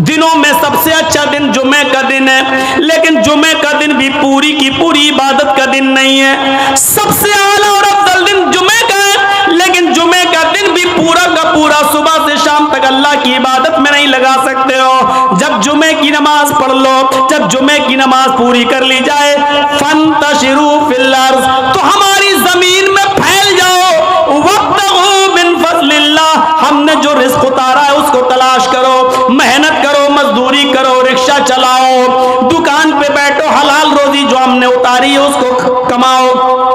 दिनों में सबसे अच्छा दिन जुमे का दिन है, लेकिन जुमे का दिन भी पूरी की पूरी इबादत का दिन नहीं है। सबसे आला और अफजल दिन जुमे का है, लेकिन जुमे का दिन भी पूरा का पूरा सुबह से शाम तक अल्लाह की इबादत में नहीं लगा सकते हो। जब जुमे की नमाज पढ़ लो, जब जुमे की नमाज पूरी कर ली जाए, फंतशिरू फिल अर्ज़, तो हमारी जमीन में फैल जाओ, वब्तगू मिन फज़लिल्लाह, हमने जो रिज़्क़ उतारा है उसको तलाश करो, मेहनत करो, मजदूरी करो, रिक्शा चलाओ, दुकान पे बैठो, हलाल रोजी जो हमने उतारी है उसको कमाओ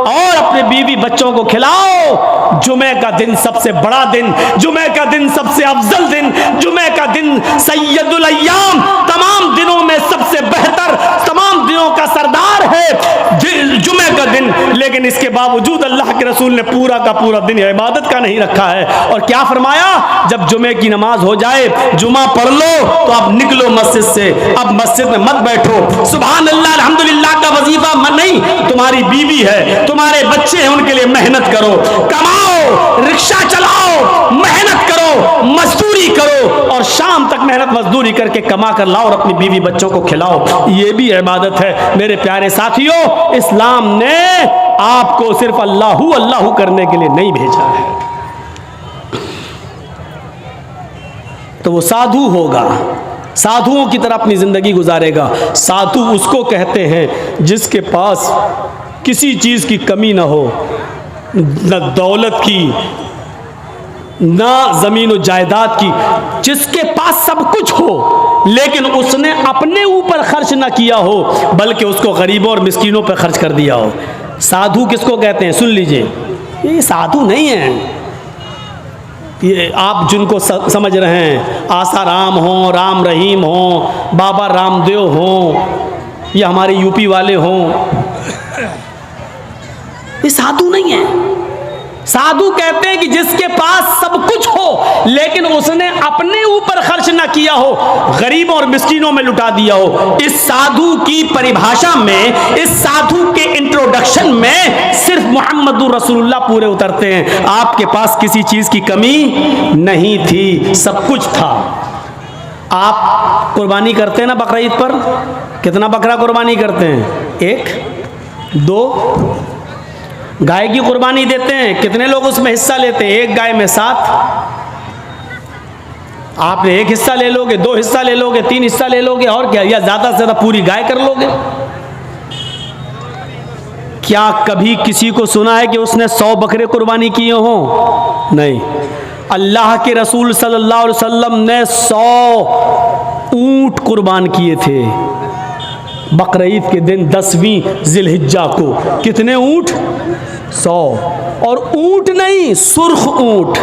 और अपने बीवी बच्चों को खिलाओ। जुमे का दिन सबसे बड़ा दिन, जुमे का दिन सबसे अफजल दिन, जुमे का दिन सैयदुल अय्याम, तमाम दिनों में सबसे बेहतर, तमाम दिनों का सरदार है जुमे का दिन। लेकिन इसके बावजूद अल्लाह के रसूल ने पूरा का पूरा दिन इबादत का नहीं रखा है। और क्या फरमाया, जब जुमे की नमाज हो जाए, जुमा पढ़ लो तो अब निकलो मस्जिद से, अब मस्जिद में मत बैठो, सुभान अल्लाह अल्हम्दुलिल्लाह का वजीफा नहीं, तुम्हारी बीवी है, तुम्हारे बच्चे हैं, उनके लिए मेहनत करो, कमाओ, रिक्शा चलाओ, मेहनत करो, मजदूरी करो और शाम तक मेहनत मजदूरी करके कमा कर लाओ और अपनी बीवी बच्चों को खिलाओ। ये भी इबादत है। मेरे प्यारे साथियों, इस्लाम ने आपको सिर्फ अल्लाहू अल्लाहू करने के लिए नहीं भेजा है। तो वो साधु होगा, साधुओं की तरह अपनी जिंदगी गुजारेगा। साधु उसको कहते हैं जिसके पास किसी चीज की कमी ना हो, न दौलत की, ना जमीन और जायदाद की, जिसके पास सब कुछ हो लेकिन उसने अपने ऊपर खर्च ना किया हो, बल्कि उसको गरीबों और मिस्कीनों पर खर्च कर दिया हो। साधु किसको कहते हैं? सुन लीजिए, ये साधु नहीं है, ये आप जिनको समझ रहे हैं, आसाराम हो, राम रहीम हो, बाबा रामदेव हो, या हमारे यूपी वाले हों, ये साधु नहीं है। साधु कहते हैं कि जिसके पास सब कुछ हो लेकिन उसने अपने ऊपर खर्च ना किया हो, गरीबों और मिस्कीनों में लुटा दिया हो। इस साधु की परिभाषा में, इस साधु के इंट्रोडक्शन में सिर्फ मोहम्मदुर रसूलुल्लाह पूरे उतरते हैं। आपके पास किसी चीज की कमी नहीं थी, सब कुछ था। आप कुर्बानी करते हैं ना बकरा ईद पर? कितना बकरा कुर्बानी करते हैं? 1, 2 गाय की कुर्बानी देते हैं, कितने लोग उसमें हिस्सा लेते हैं? 1 गाय में 7। आपने 1 हिस्सा ले लोगे, 2 हिस्सा ले लोगे, 3 हिस्सा ले लोगे, और क्या, या ज्यादा से ज्यादा पूरी गाय कर लोगे। क्या कभी किसी को सुना है कि उसने 100 बकरे कुर्बानी किए हों? नहीं। अल्लाह के रसूल सल्लल्लाहु अलैहि वसल्लम ने 100 ऊंट कुर्बान किए थे बकरीद के दिन 10वीं जिलहिज्जा को। कितने ऊंट? 100। और ऊंट नहीं, सुर्ख ऊंट।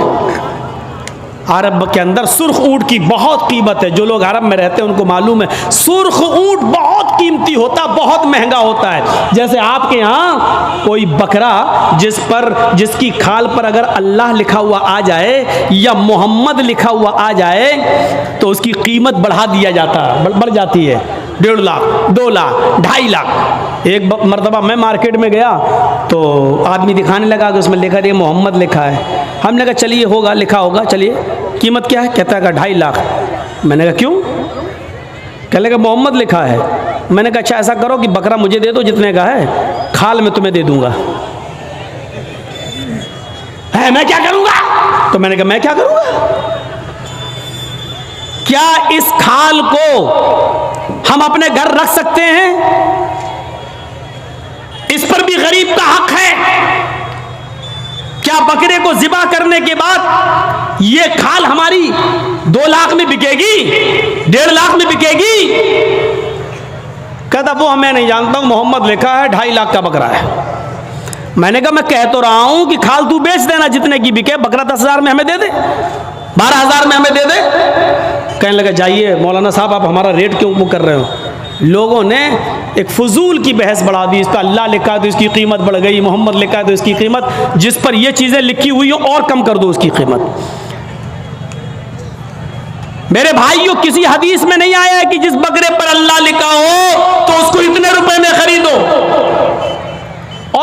अरब के अंदर सुर्ख ऊंट की बहुत कीमत है। जो लोग अरब में रहते हैं उनको मालूम है, सुर्ख ऊंट बहुत कीमती होता, बहुत महंगा होता है। जैसे आपके यहाँ कोई बकरा जिसकी खाल पर अगर अल्लाह लिखा हुआ आ जाए या मोहम्मद लिखा हुआ आ जाए तो उसकी कीमत बढ़ा दिया जाता है, बढ़ जाती है। 1.5 लाख, 2 लाख, 2.5 लाख। एक मरतबा मैं मार्केट में गया तो आदमी दिखाने लगा कि उसमें लिखा है मोहम्मद लिखा है। हमने कहा चलिए होगा, लिखा होगा, चलिए कीमत क्या है? कहता है 2.5 लाख। मैंने कहा क्यों? कहने लगा मोहम्मद लिखा है। मैंने कहा अच्छा ऐसा करो कि बकरा मुझे दे दो जितने का है, खाल में तुम्हें दे दूंगा। है मैं क्या करूंगा? तो मैंने कहा मैं क्या करूंगा? क्या इस खाल को हम अपने घर रख सकते हैं? इस पर भी गरीब का हक है। क्या बकरे को ज़िबा करने के बाद ये खाल हमारी 2 लाख में बिकेगी, 1.5 लाख में बिकेगी? कहता वो मैं नहीं जानता हूं, मोहम्मद लिखा है, 2.5 लाख का बकरा है। मैंने कहा मैं कह तो रहा हूं कि खाल तू बेच देना जितने की बिके, बकरा 10,000 में हमें दे दे, 12,000 में हमें दे दे। कहने लगा जाइए मौलाना साहब आप हमारा रेट क्यों वो कर रहे हो? लोगों ने एक फजूल की बहस बढ़ा दी। इस पर अल्लाह लिखा है तो इसकी कीमत बढ़ गई, मोहम्मद लिखा है तो इसकी कीमत, जिस पर ये चीज़ें लिखी हुई हो और कम कर दो उसकी कीमत। मेरे भाइयों, किसी हदीस में नहीं आया है कि जिस बकरे पर अल्लाह लिखा हो तो उसको इतने रुपए में खरीदो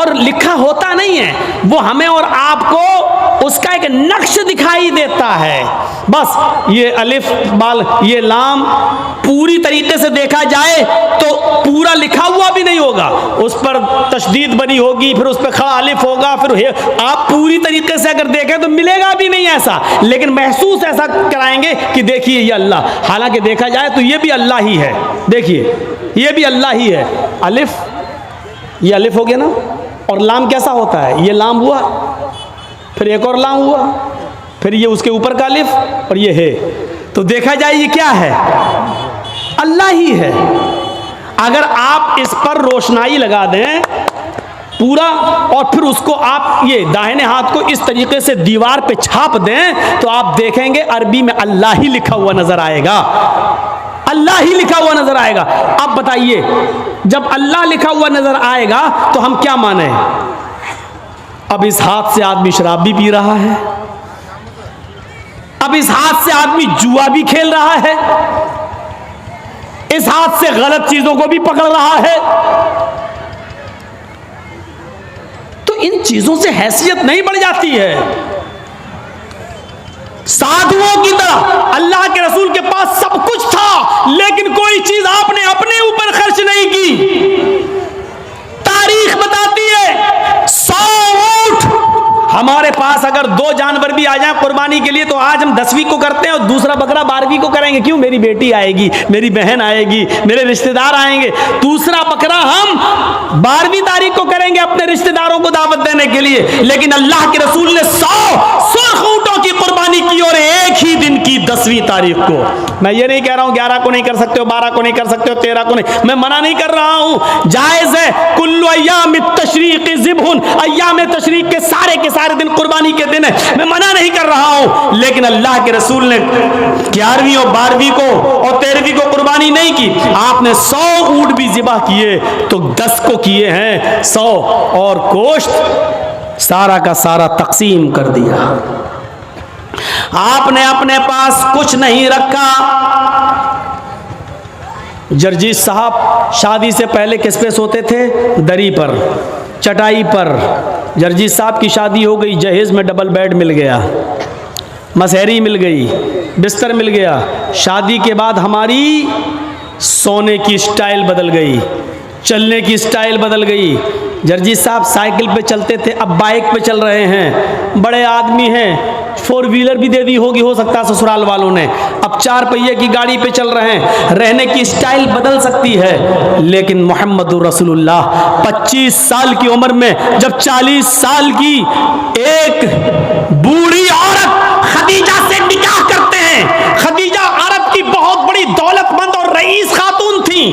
और लिखा होता नहीं है, वो हमें और आपको उसका एक नक्श दिखाई देता है। बस ये अलिफ बाल ये लाम पूरी तरीके से देखा जाए तो पूरा लिखा हुआ भी नहीं होगा, उस पर तशदीद बनी होगी, फिर उस पर खड़ा अलिफ होगा, फिर आप पूरी तरीके से अगर देखें तो मिलेगा भी नहीं ऐसा, लेकिन महसूस ऐसा कराएंगे कि देखिए ये अल्लाह, हालांकि देखा जाए तो ये भी अल्लाह ही है। देखिए ये भी अल्लाह ही है। अलिफ, ये अलिफ हो गया ना, और लाम कैसा होता है, ये लाम हुआ, फिर एक और लाम हुआ, फिर ये उसके ऊपर का अलिफ और ये है। तो देखा जाए ये क्या है, अल्लाह ही है। अगर आप इस पर रोशनाई लगा दें पूरा, और फिर उसको आप ये दाहिने हाथ को इस तरीके से दीवार पे छाप दें तो आप देखेंगे अरबी में अल्लाह ही लिखा हुआ नजर आएगा, अल्लाह ही लिखा हुआ नजर आएगा। अब बताइए, जब अल्लाह लिखा हुआ नजर आएगा तो हम क्या माने? अब इस हाथ से आदमी शराब भी पी रहा है, अब इस हाथ से आदमी जुआ भी खेल रहा है, इस हाथ से गलत चीजों को भी पकड़ रहा है। तो इन चीजों से हैसियत नहीं बढ़ जाती है? साधुओं की तरह अल्लाह के रसूल के पास सब कुछ था, लेकिन कोई चीज आपने अपने ऊपर खर्च नहीं की। तारीख बताती है 100 ऊंट हमारे पास अगर 2 जानवर भी आ जाए कुर्बानी के लिए तो आज हम 10वीं को करते हैं और दूसरा बकरा 12वीं को करेंगे। क्यों? मेरी बेटी आएगी, मेरी बहन आएगी, मेरे रिश्तेदार आएंगे। दूसरा बकरा हम 12वीं तारीख को करेंगे अपने रिश्तेदारों को दावत देने के लिए। लेकिन अल्लाह के रसूल ने 100 ऊंटों की कुर्बानी की और एक ही दिन की 10वीं तारीख को। मैं ये नहीं कह रहा हूं 11 को नहीं कर सकते हो, 12 को नहीं कर सकते हो, 13 को नहीं, मैं मना नहीं कर रहा हूं, जायज है। कुल्लु अय्याम तशरीक ज़िब्हुन, अय्याम तशरीक के सारे दिन कुर्बानी के दिन है, मैं मना नहीं कर रहा हूं। लेकिन अल्लाह के रसूल ने 11वीं और 12वीं को और 13वीं को कुर्बानी नहीं की। आपने 100 ऊंट भी ज़िबा किए तो 10 को किए हैं 100, और गोश्त सारा का सारा तकसीम कर दिया। आपने अपने पास कुछ नहीं रखा। जरजीत साहब शादी से पहले किस पे सोते थे? दरी पर, चटाई पर। जरजीत साहब की शादी हो गई, जहेज में डबल बेड मिल गया, मसहरी मिल गई, बिस्तर मिल गया। शादी के बाद हमारी सोने की स्टाइल बदल गई, चलने की स्टाइल बदल गई। जरजीत साहब साइकिल पे चलते थे, अब बाइक पे चल रहे हैं। बड़े आदमी हैं, 4 व्हीलर भी दे दी होगी, हो सकता है ससुराल वालों ने, अब 4 पहिए की गाड़ी पे चल रहे हैं। रहने की स्टाइल बदल सकती है, लेकिन मोहम्मदुर रसूलुल्लाह 25 साल की उम्र में जब 40 साल की एक बूढ़ी औरत खदीजा से निकाह करते हैं। खदीजा अरब की बहुत बड़ी दौलतमंद और रईस खातून थी।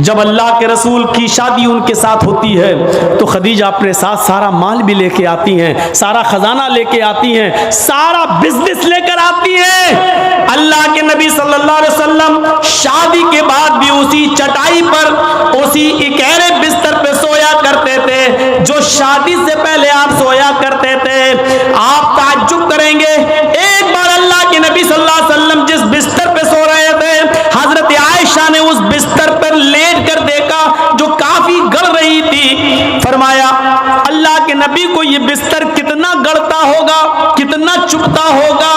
जब अल्लाह के रसूल की शादी उनके साथ होती है तो खदीजा अपने साथ सारा माल भी लेके आती हैं, सारा खजाना लेके आती हैं, सारा बिजनेस लेकर आती हैं। अल्लाह के नबी सल्लल्लाहु अलैहि वसल्लम शादी के बाद भी उसी चटाई पर, उसी इकहरे बिस्तर पे सोया करते थे जो शादी से पहले आप सोया करते थे। आप ताज्जुब करेंगे, एक बार अल्लाह के नबी सल्लल्लाहु अलैहि वसल्लम जिस बिस्तर पे सो रहे थे, हजरत आयशा ने उस बिस्तर पर लेट कर देखा जो काफी गड़ रही थी। फरमाया अल्लाह के नबी को ये बिस्तर कितना गड़ता होगा, कितना चुभता होगा।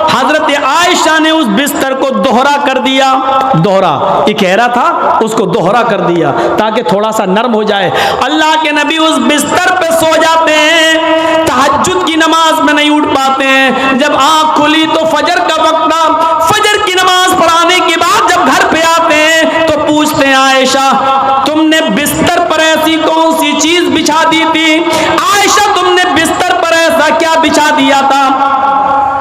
हजरत आयशा ने उस बिस्तर को दोहरा कर दिया, दोहरा इकहरा था उसको दोहरा कर दिया ताकि थोड़ा सा नरम हो जाए। अल्लाह के नबी उस बिस्तर पे सो जाते हैं, तहज्जुद की नमाज में नहीं उठ पाते हैं। जब आंख खुली तो फजर का वक्त था, फजर की नमाज पढ़ाने के बाद जब घर पे आते हैं तो पूछते हैं आयशा तुमने बिस्तर पर ऐसी कौन सी चीज बिछा दी थी? आयशा तुमने बिस्तर पर ऐसा क्या बिछा दिया था?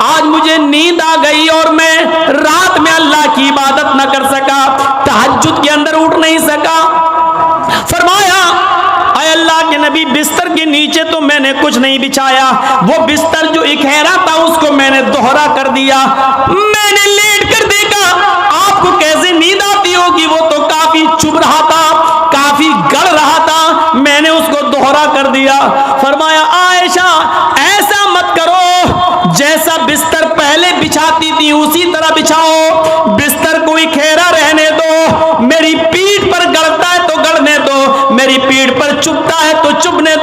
आज मुझे नींद आ गई और मैं रात में अल्लाह की इबादत न कर सका, तहज्जुद के अंदर उठ नहीं सका। फरमाया अय अल्लाह के नबी बिस्तर के नीचे तो मैंने कुछ नहीं बिछाया, वो बिस्तर जो इकहरा था उसको मैंने दोहरा कर दिया। मैंने लेट कर देखा, आपको कैसे नींद आती होगी, वो तो काफी चुभ रहा था, काफी गड़ रहा था, मैंने उसको दोहरा कर दिया। फरमाया आयशा ऐसा मत करो, जैसा बिस्तर पहले बिछाती थी उसी तरह बिछाओ, बिस्तर को इकहरा रहने दो। मेरी पीठ पर गड़ता है तो गड़ने दो, मेरी पीठ पर चुभता है तो चुभने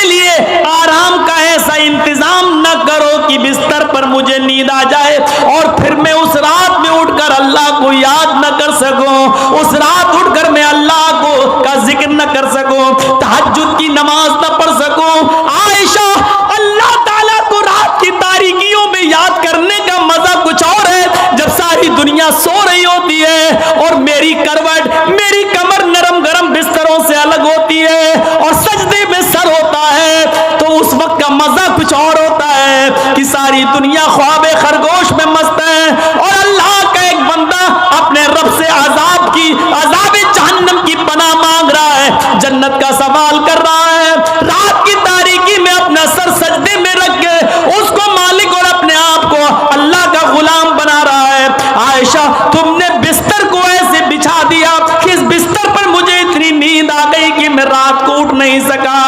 मेरे लिए आराम का ऐसा इंतजाम न करो कि बिस्तर पर मुझे नींद आ जाए और फिर मैं उस रात में उठकर अल्लाह को याद न कर सकूं, उस रात उठकर मैं अल्लाह को का जिक्र न कर सकूं, तहज्जुद की नमाज न पढ़ सकूं। आयशा, अल्लाह ताला को रात की तारीकियों में याद करने का मजा कुछ और है जब सारी दुनिया सो रही होती है और मेरी करवट, मेरी कमर नरम गरम बिस्तरों से अलग होती है और सजदे में सर होता है, तो उस वक्त का मजा कुछ और होता है कि सारी दुनिया ख्वाबे खरगोश में मस्त है और अल्लाह का एक बंदा अपने रब से अजाब जहन्नम की पनाह मांग रहा है, जन्नत का सवाल कर रहा है, रात की तारीकी में अपना सर सजदे में रख के उसको मालिक और अपने आप को अल्लाह का गुलाम बना रहा है। आयशा, तुमने बिस्तर को ऐसे बिछा दिया कि इस बिस्तर पर मुझे इतनी नींद आ गई कि मैं रात को उठ नहीं सका।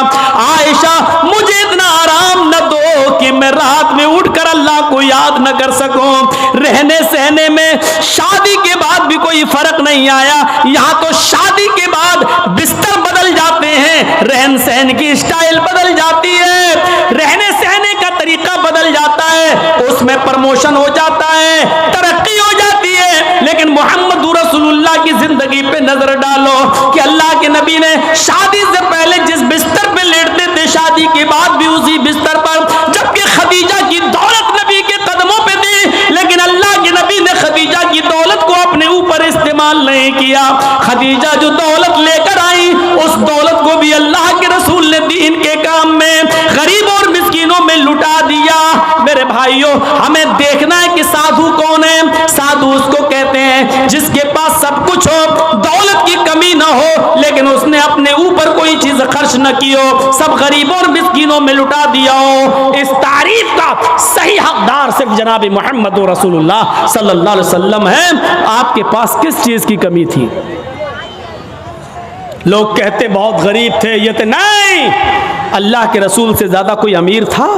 आयशा, मुझे इतना आराम न दो कि मैं रात में उठकर अल्लाह को याद न कर सकूं। रहने सहने में शादी के बाद भी कोई फर्क नहीं आया, यहाँ तो शादी के बाद बिस्तर बदल जाते हैं, रहन सहन की स्टाइल बदल जाती है, रहने सहने का तरीका बदल जाता है, उसमें प्रमोशन हो जाता है, तरक्की हो जाती है। लेकिन मोहम्मद रसूलुल्लाह की जिंदगी पे नजर डालो कि अल्लाह के नबी ने शादी से पहले जिस बिस्तर पे लेटते थे, शादी के बाद भी उसी बिस्तर पर, जबकि खदीजा की दौलत नबी के कदमों पे थी, लेकिन अल्लाह के नबी ने खदीजा की दौलत को अपने ऊपर इस्तेमाल नहीं किया। खदीजा जो दौलत लेकर आई, उस दौलत को भी अल्लाह के रसूल ने दीन के काम में, गरीब और मिस्कीनों में लुटा दिया। मेरे भाइयों, हमें देखना है कि साधु कौन है। साधु उसको कहते हैं जिसके पास सब कुछ हो, दौलत की कमी ना हो, लेकिन उसने अपने ऊपर कोई चीज खर्च न की हो, सब गरीबों और मिस्कीनों में लुटा दिया हो। इस तारीफ का सही हकदार सिर्फ जनाब मोहम्मद रसूलुल्लाह सल्लल्लाहु अलैहि वसल्लम है। आपके पास किस चीज की कमी थी? लोग कहते बहुत गरीब थे, ये थे, नहीं, अल्लाह के रसूल से ज्यादा कोई अमीर था?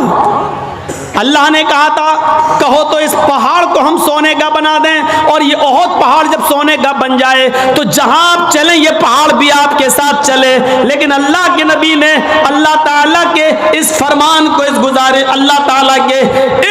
अल्लाह ने कहा था, कहो तो इस पहाड़ को हम सोने का बना दें, और ये ओहद पहाड़ जब सोने का बन जाए तो जहां आप चलें ये पहाड़ भी आपके साथ चले। लेकिन अल्लाह के नबी ने अल्लाह ताला के इस फरमान को, इस गुजारे, अल्लाह ताला के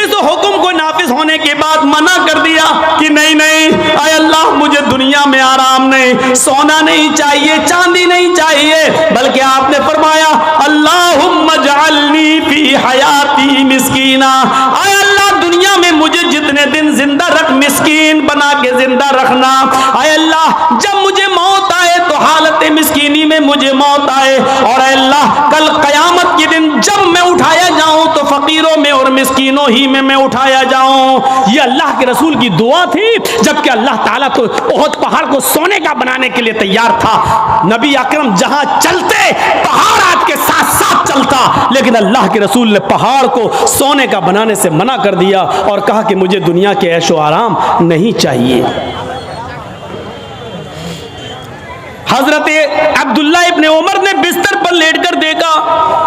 इस हुक्म को नाफिज होने के बाद मना कर दिया कि नहीं नहीं, आय अल्लाह, मुझे दुनिया में आराम नहीं, सोना नहीं चाहिए, चांदी नहीं चाहिए, बल्कि आपने फरमाया अल्लाहुम्मा जअलनी फी हयाती मिस्कीना, आय अल्लाह, दुनिया में मुझे जितने दिन जिंदा रख, मिस्कीन बना के जिंदा रखना। आय अल्लाह, जब मुझे मौत आए तो हालत मिस्कीनी में मुझे मौत आए, और अल्लाह कल कयामत के दिन जब मैं उठाया जाऊं तो फकीरों में और मिस्कीनों ही में मैं उठाया जाऊं। ये अल्लाह के रसूल की दुआ थी, जबकि अल्लाह ताला तो ओहद पहाड़ को सोने का बनाने के लिए तैयार था। नबी अकरम जहां चलते पहाड़ आपके साथ साथ चलता, लेकिन अल्लाह के रसूल ने पहाड़ को सोने का बनाने से मना कर दिया और कहा कि मुझे दुनिया के ऐशो आराम नहीं चाहिए। हजरत अब्दुल्ला इब्ने उमर ने बिस्तर पर लेटकर देखा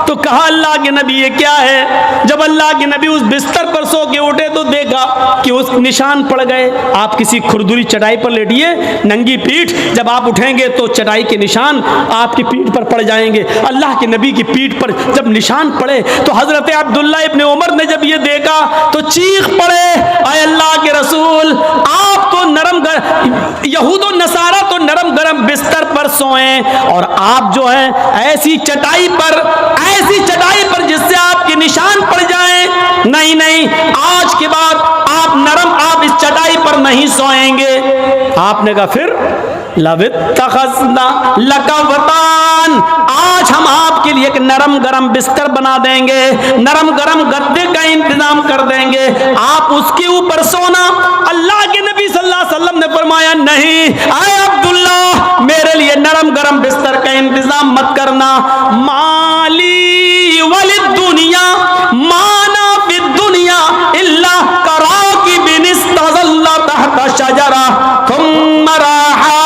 तो कहा, अल्लाह के नबी ये क्या है? जब अल्लाह के नबी उस बिस्तर पर सो के उठे तो देखा कि उस निशान पड़ गए। आप किसी खुरदुरी चटाई पर लेटिए, नंगी पीठ, जब आप उठेंगे तो चटाई के निशान आपकी पीठ पर पड़ जाएंगे। अल्लाह के नबी की पीठ पर जब निशान पड़े तो हजरत अब्दुल्ला इब्ने उमर ने जब ये देखा तो चीख पड़े, आय अल्लाह के रसूल, आप तो यहूद और नसारा तो नरम गरम बिस्तर पर सोएं, और आप जो है ऐसी चटाई पर जिससे आपके निशान पड़ जाएं। नहीं नहीं, आज के बाद आप इस चटाई पर नहीं सोएंगे। आपने कहा फिर लवित्तखज़ना लकवतान, आज हम आपके लिए एक नरम गरम बिस्तर बना देंगे, नरम गरम गद्दे का इंतजाम कर देंगे, आप उसके ऊपर सोना। अल्लाह के नबी सल्लल्लाहु अलैहि वसल्लम ने फरमाया, नहीं, आए अब्दुल्ला, मेरे लिए नरम गरम बिस्तर का इंतजाम मत करना। माली वलिद दुनिया माना फिद दुनिया इल्ला कराकी बिनिस्तज़ल्ला तहता शजरा थुम्मा राहा।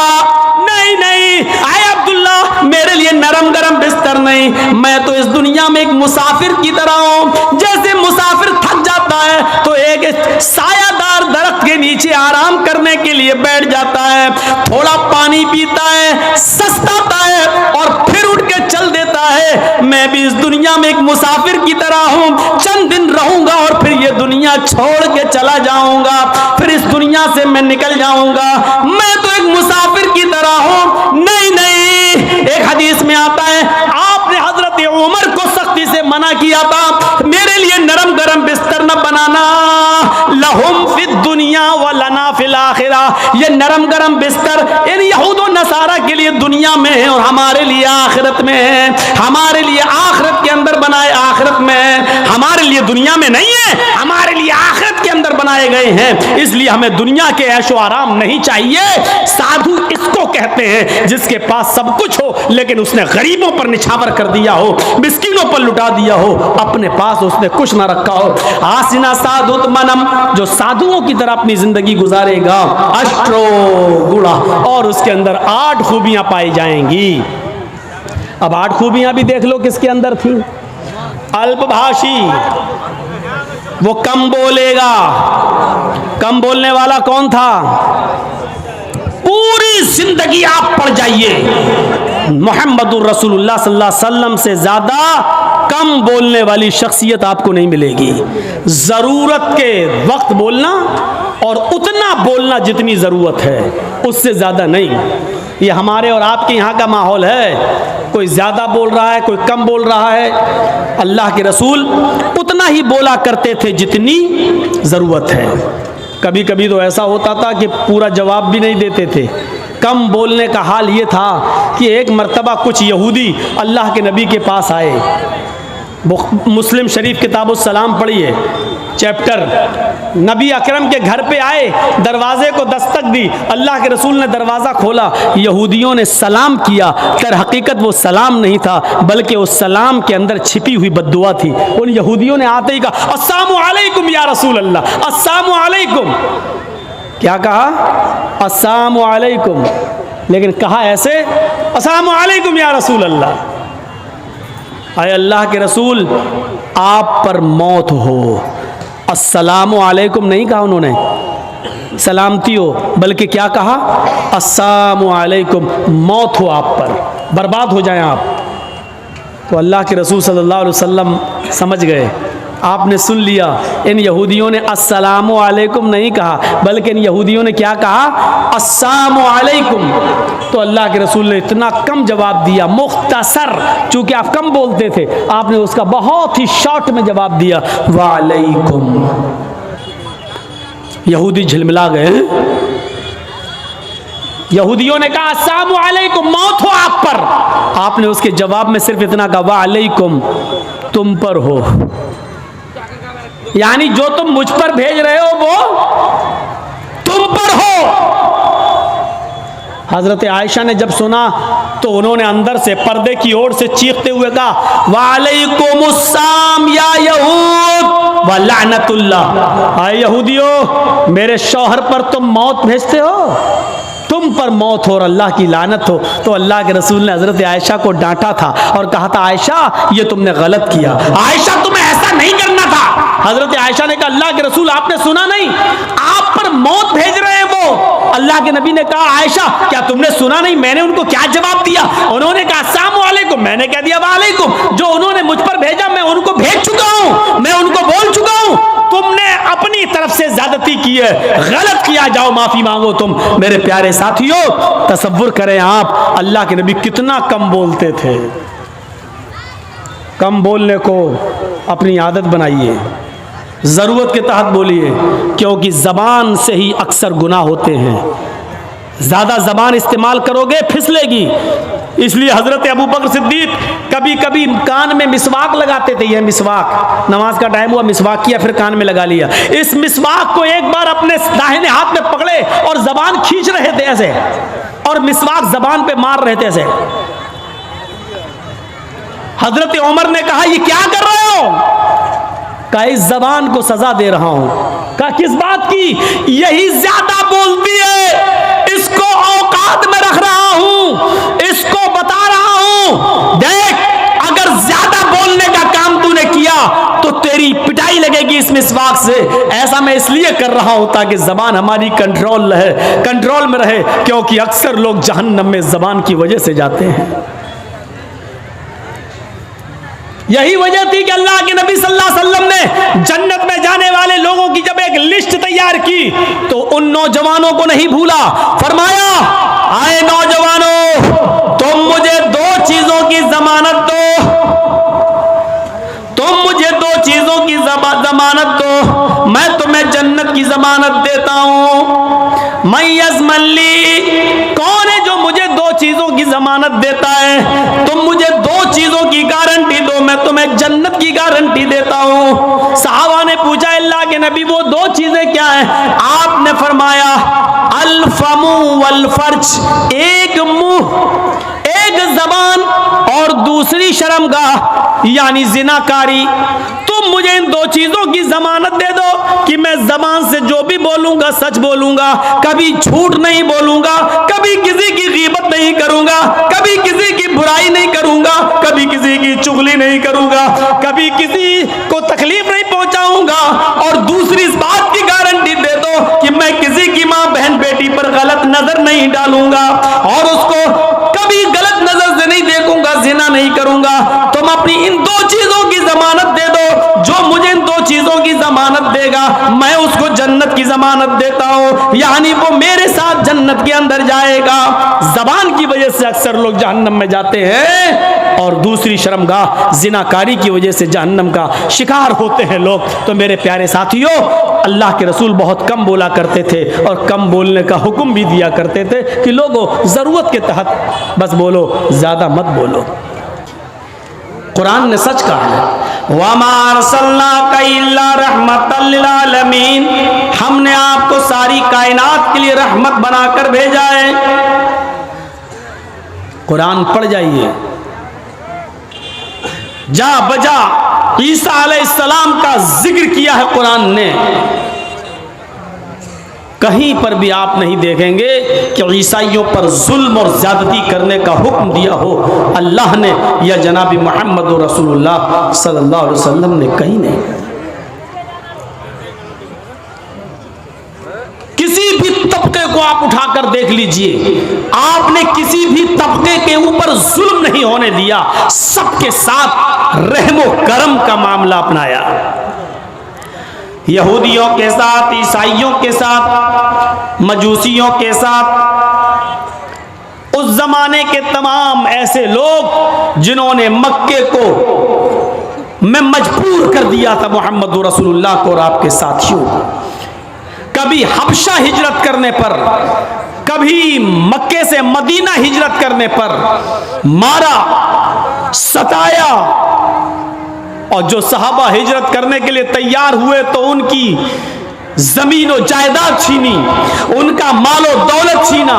नहीं नहीं, आए अब्दुल्ला, मेरे लिए नरम गरम बिस्तर नहीं, मैं तो इस दुनिया में एक मुसाफिर की तरह हूं। जैसे मुसाफिर थक जाता है तो एक सायादार दरख्त के नीचे आराम करने के लिए बैठ जाता है, थोड़ा पानी पीता है, सस्ताता है और फिर उठ के चल देता है। मैं भी इस दुनिया में एक मुसाफिर की तरह हूं, चंद दिन रहूंगा और फिर ये दुनिया छोड़ के चला जाऊंगा, फिर इस दुनिया से मैं निकल जाऊंगा। मैं तो एक मुसाफिर की तरह हूं। नहीं नहीं, एक हदीस में आता है आपने हजरत उमर को सख्ती से मना किया था, मेरे लिए नरम गरम बिस्तर न बनाना, लहुम फिद दुनिया व लना फिल आखिरा। ये नरम गरम बिस्तर इन यहूद व नसारा के लिए दुनिया में है और हमारे लिए आखिरत में है। हमारे लिए आखिरत के अंदर बनाए, आखिरत में है, हमारे लिए दुनिया में नहीं है, हमारे लिए आखिरत के अंदर बनाए गए हैं। इसलिए हमें दुनिया के ऐशो आराम नहीं चाहिए। साधु इसको कहते हैं जिसके पास सब कुछ हो लेकिन उसने गरीबों पर निछावर कर दिया हो, मिस्कीनों पर लुटा दिया हो, अपने पास उसने कुछ ना रखा हो। आसिना साधुत मनम, जो साधुओं की तरह अपनी जिंदगी गुजारेगा, अष्टो गुणा, और उसके अंदर 8 खूबियां पाई जाएंगी। अब 8 खूबियां भी देख लो किसके अंदर थी। अल्पभाषी, वो कम बोलेगा। कम बोलने वाला कौन था? पूरी जिंदगी आप पढ़ जाइए, मोहम्मदुर रसूलुल्लाह सल्लल्लाहु अलैहि वसल्लम से ज्यादा कम बोलने वाली शख्सियत आपको नहीं मिलेगी। जरूरत के वक्त बोलना और उतना बोलना जितनी जरूरत है, उससे ज्यादा नहीं। ये हमारे और आपके यहाँ का माहौल है, कोई ज्यादा बोल रहा है, कोई कम बोल रहा है। अल्लाह के रसूल उतना ही बोला करते थे जितनी जरूरत है। कभी कभी तो ऐसा होता था कि पूरा जवाब भी नहीं देते थे। कम बोलने का हाल ये था कि एक मर्तबा कुछ यहूदी अल्लाह के नबी के पास आए। मुस्लिम शरीफ किताबुस सलाम पढ़िए चैप्टर। नबी अकरम के घर पे आए, दरवाजे को दस्तक दी, अल्लाह के रसूल ने दरवाज़ा खोला, यहूदियों ने सलाम किया। तर हकीकत वो सलाम नहीं था, बल्कि उस सलाम के अंदर छिपी हुई बद्दुआ थी। उन यहूदियों ने आते ही कहा अस्सलामु अलैकुम या रसूल अल्लाह, अस्सलामु अलैकुम। क्या कहा? अस्सलामु अलैकुम, लेकिन कहा ऐसे, अस्सलामु अलैकुम या रसूल अल्लाह। आए अल्लाह के रसूल, आप पर मौत हो। अस्सलामु अलैकुम नहीं कहा उन्होंने, सलामती हो, बल्कि क्या कहा? अस्सलामु अलैकुम, मौत हो आप पर, बर्बाद हो जाएं आप। तो अल्लाह के रसूल सल्लल्लाहु अलैहि वसल्लम समझ गए, आपने सुन लिया। इन यहूदियों ने अस्सलामु अलैकुम नहीं कहा, बल्कि इन यहूदियों ने क्या कहा? अस्सलामु अलैकुम। तो अल्लाह के रसूल ने इतना कम जवाब दिया, मुख्तसर, चूंकि आप कम बोलते थे, आपने उसका बहुत ही शॉर्ट में जवाब दिया, वालेकुम। यहूदी झिलमिला गए। यहूदियों ने कहा अस्सलामु अलैकुम, मौत हो आप पर। आपने उसके जवाब में सिर्फ इतना कहा, वालेकुम, तुम पर हो। यानी जो तुम मुझ पर भेज रहे हो वो तुम पर हो। हजरत आयशा ने जब सुना तो उन्होंने अंदर से पर्दे की ओर से चीखते हुए कहा, वालेकुमुस्सलाम या यहूद व लानतुल्लाह। आए यहूदियों, मेरे शौहर पर तुम मौत भेजते हो, तुम पर मौत हो और अल्लाह की लानत हो। तो अल्लाह के रसूल ने हजरत आयशा को डांटा था और कहा था, आयशा ये तुमने गलत किया, आयशा तुम्हें ऐसा नहीं करना था। हजरत आयशा ने कहा, अल्लाह के रसूल आपने सुना नहीं, आप पर मौत भेज रहे हैं वो। अल्लाह के नबी ने कहा, आयशा क्या तुमने सुना नहीं मैंने उनको क्या जवाब दिया? उन्होंने कहा अस्सलामु अलैकुम, मैंने कह दिया वालेकुम। जो उन्होंने मुझ पर भेजा मैं उनको भेज चुका हूं, मैं उनको बोल चुका हूं। तुमने अपनी तरफ से ज्यादती की है, गलत किया, जाओ माफी मांगो तुम। मेरे प्यारे साथियों, तसव्वुर करें आप, अल्लाह के नबी कितना कम बोलते थे। कम बोलने को अपनी आदत बनाइए, जरूरत के तहत बोलिए, क्योंकि जबान से ही अक्सर गुनाह होते हैं। ज्यादा जबान इस्तेमाल करोगे फिसलेगी। इसलिए हजरत अबू बकर सिद्दीक कभी कभी कान में मिसवाक लगाते थे। यह मिसवाक, नमाज का टाइम हुआ, मिसवाक किया, फिर कान में लगा लिया। इस मिसवाक को एक बार अपने दाहिने हाथ में पकड़े और जबान खींच रहे थे ऐसे, और मिसवाक जबान पे मार रहे थे ऐसे। हजरत उमर ने कहा, ये क्या कर रहे हो? कहा, इस जबान को सजा दे रहा हूं। कहा, किस बात की? यही ज्यादा बोलती है, इसको औकात में रख रहा हूं, इसको बता रहा हूं, देख अगर ज्यादा बोलने का काम तूने किया तो तेरी पिटाई लगेगी इस मिसवाक से। ऐसा मैं इसलिए कर रहा हूं ताकि जबान हमारी कंट्रोल में रहे, क्योंकि अक्सर लोग जहन्नम में जबान की वजह से जाते हैं। यही वजह थी कि अल्लाह के नबी सल्लल्लाहु अलैहि वसल्लम ने जन्नत में जाने वाले लोगों की जब एक लिस्ट तैयार की तो उन नौजवानों को नहीं भूला। फरमाया, आए नौजवानों, तुम मुझे दो चीजों की जमानत दो, तुम मुझे दो चीजों की जमानत दो, मैं तुम्हें जन्नत की जमानत देता हूं। मय्यज़मल्ली, कौन है जो मुझे दो चीजों की जमानत देता है? तुम मुझे दो चीजों की गारंटी दो, मैं तुम्हें जन्नत की गारंटी देता हूं। सहाबा ने पूछा, अल्लाह के नबी वो दो चीजें क्या हैं? आपने फरमाया, अल फमु वल फर्ज, एक मुंह, एक जबान और दूसरी शर्मगाह यानी जिनाकारी। तुम मुझे इन दो चीजों की जमानत दे दो कि मैं जबान से जो भी बोलूंगा सच बोलूंगा, कभी झूठ नहीं बोलूंगा, कभी किसी की गीबत नहीं करूंगा, कभी किसी की बुराई नहीं करूंगा, कभी किसी की चुगली नहीं करूंगा, कभी किसी को तकलीफ नहीं पहुंचाऊंगा। और दूसरी इस बात की गारंटी दे दो कि मैं किसी की मां बहन बेटी पर गलत नजर नहीं डालूंगा और उसको कभी गलत नजर से नहीं देखूंगा, जिना नहीं करूंगा। तुम अपनी इन दो चीजों की जमानत दे दो, जो मुझे इन दो चीजों की जमानत देगा मैं उसको जन्नत की जमानत देता हूं, यानी वो मेरे साथ जन्नत के अंदर जाएगा। जबान की वजह से अक्सर लोग जहन्नम में जाते हैं और दूसरी शर्मगाह जिनाकारी की वजह से जहन्नम का शिकार होते हैं लोग। तो मेरे प्यारे साथियों, अल्लाह के रसूल बहुत कम बोला करते थे और कम बोलने का हुक्म भी दिया करते थे कि लोगों जरूरत के तहत बस बोलो, ज्यादा मत बोलो। कुरान ने सच कहा है, वमा अरसलनाका इल्ला रहमतल लिल आलमीन, हमने आपको सारी कायनात के लिए रहमत बनाकर भेजा है। कुरान पढ़ जाइए, जा बजा ईसा अलैहिस्सलाम का जिक्र किया है कुरान ने। कहीं पर भी आप नहीं देखेंगे कि ईसाइयों पर जुल्म और ज्यादती करने का हुक्म दिया हो अल्लाह ने या जनाबी मोहम्मद रसूलुल्लाह सल्लल्लाहु अलैहि वसल्लम ने, कहीं नहीं। किसी भी तबके को आप उठाकर देख लीजिए, आपने किसी भी तबके के ऊपर जुल्म नहीं होने दिया, सबके साथ रहमो करम का मामला अपनाया। यहूदियों के साथ, ईसाइयों के साथ, मजूसियों के साथ, उस जमाने के तमाम ऐसे लोग जिन्होंने मक्के को में मजबूर कर दिया था मोहम्मद रसूलुल्लाह को और आपके साथियों को। कभी हबशा हिजरत करने पर, कभी मक्के से मदीना हिजरत करने पर मारा, सताया, और जो सहाबा हिजरत करने के लिए तैयार हुए तो उनकी जमीन और जायदाद छीनी, उनका मालो दौलत छीना,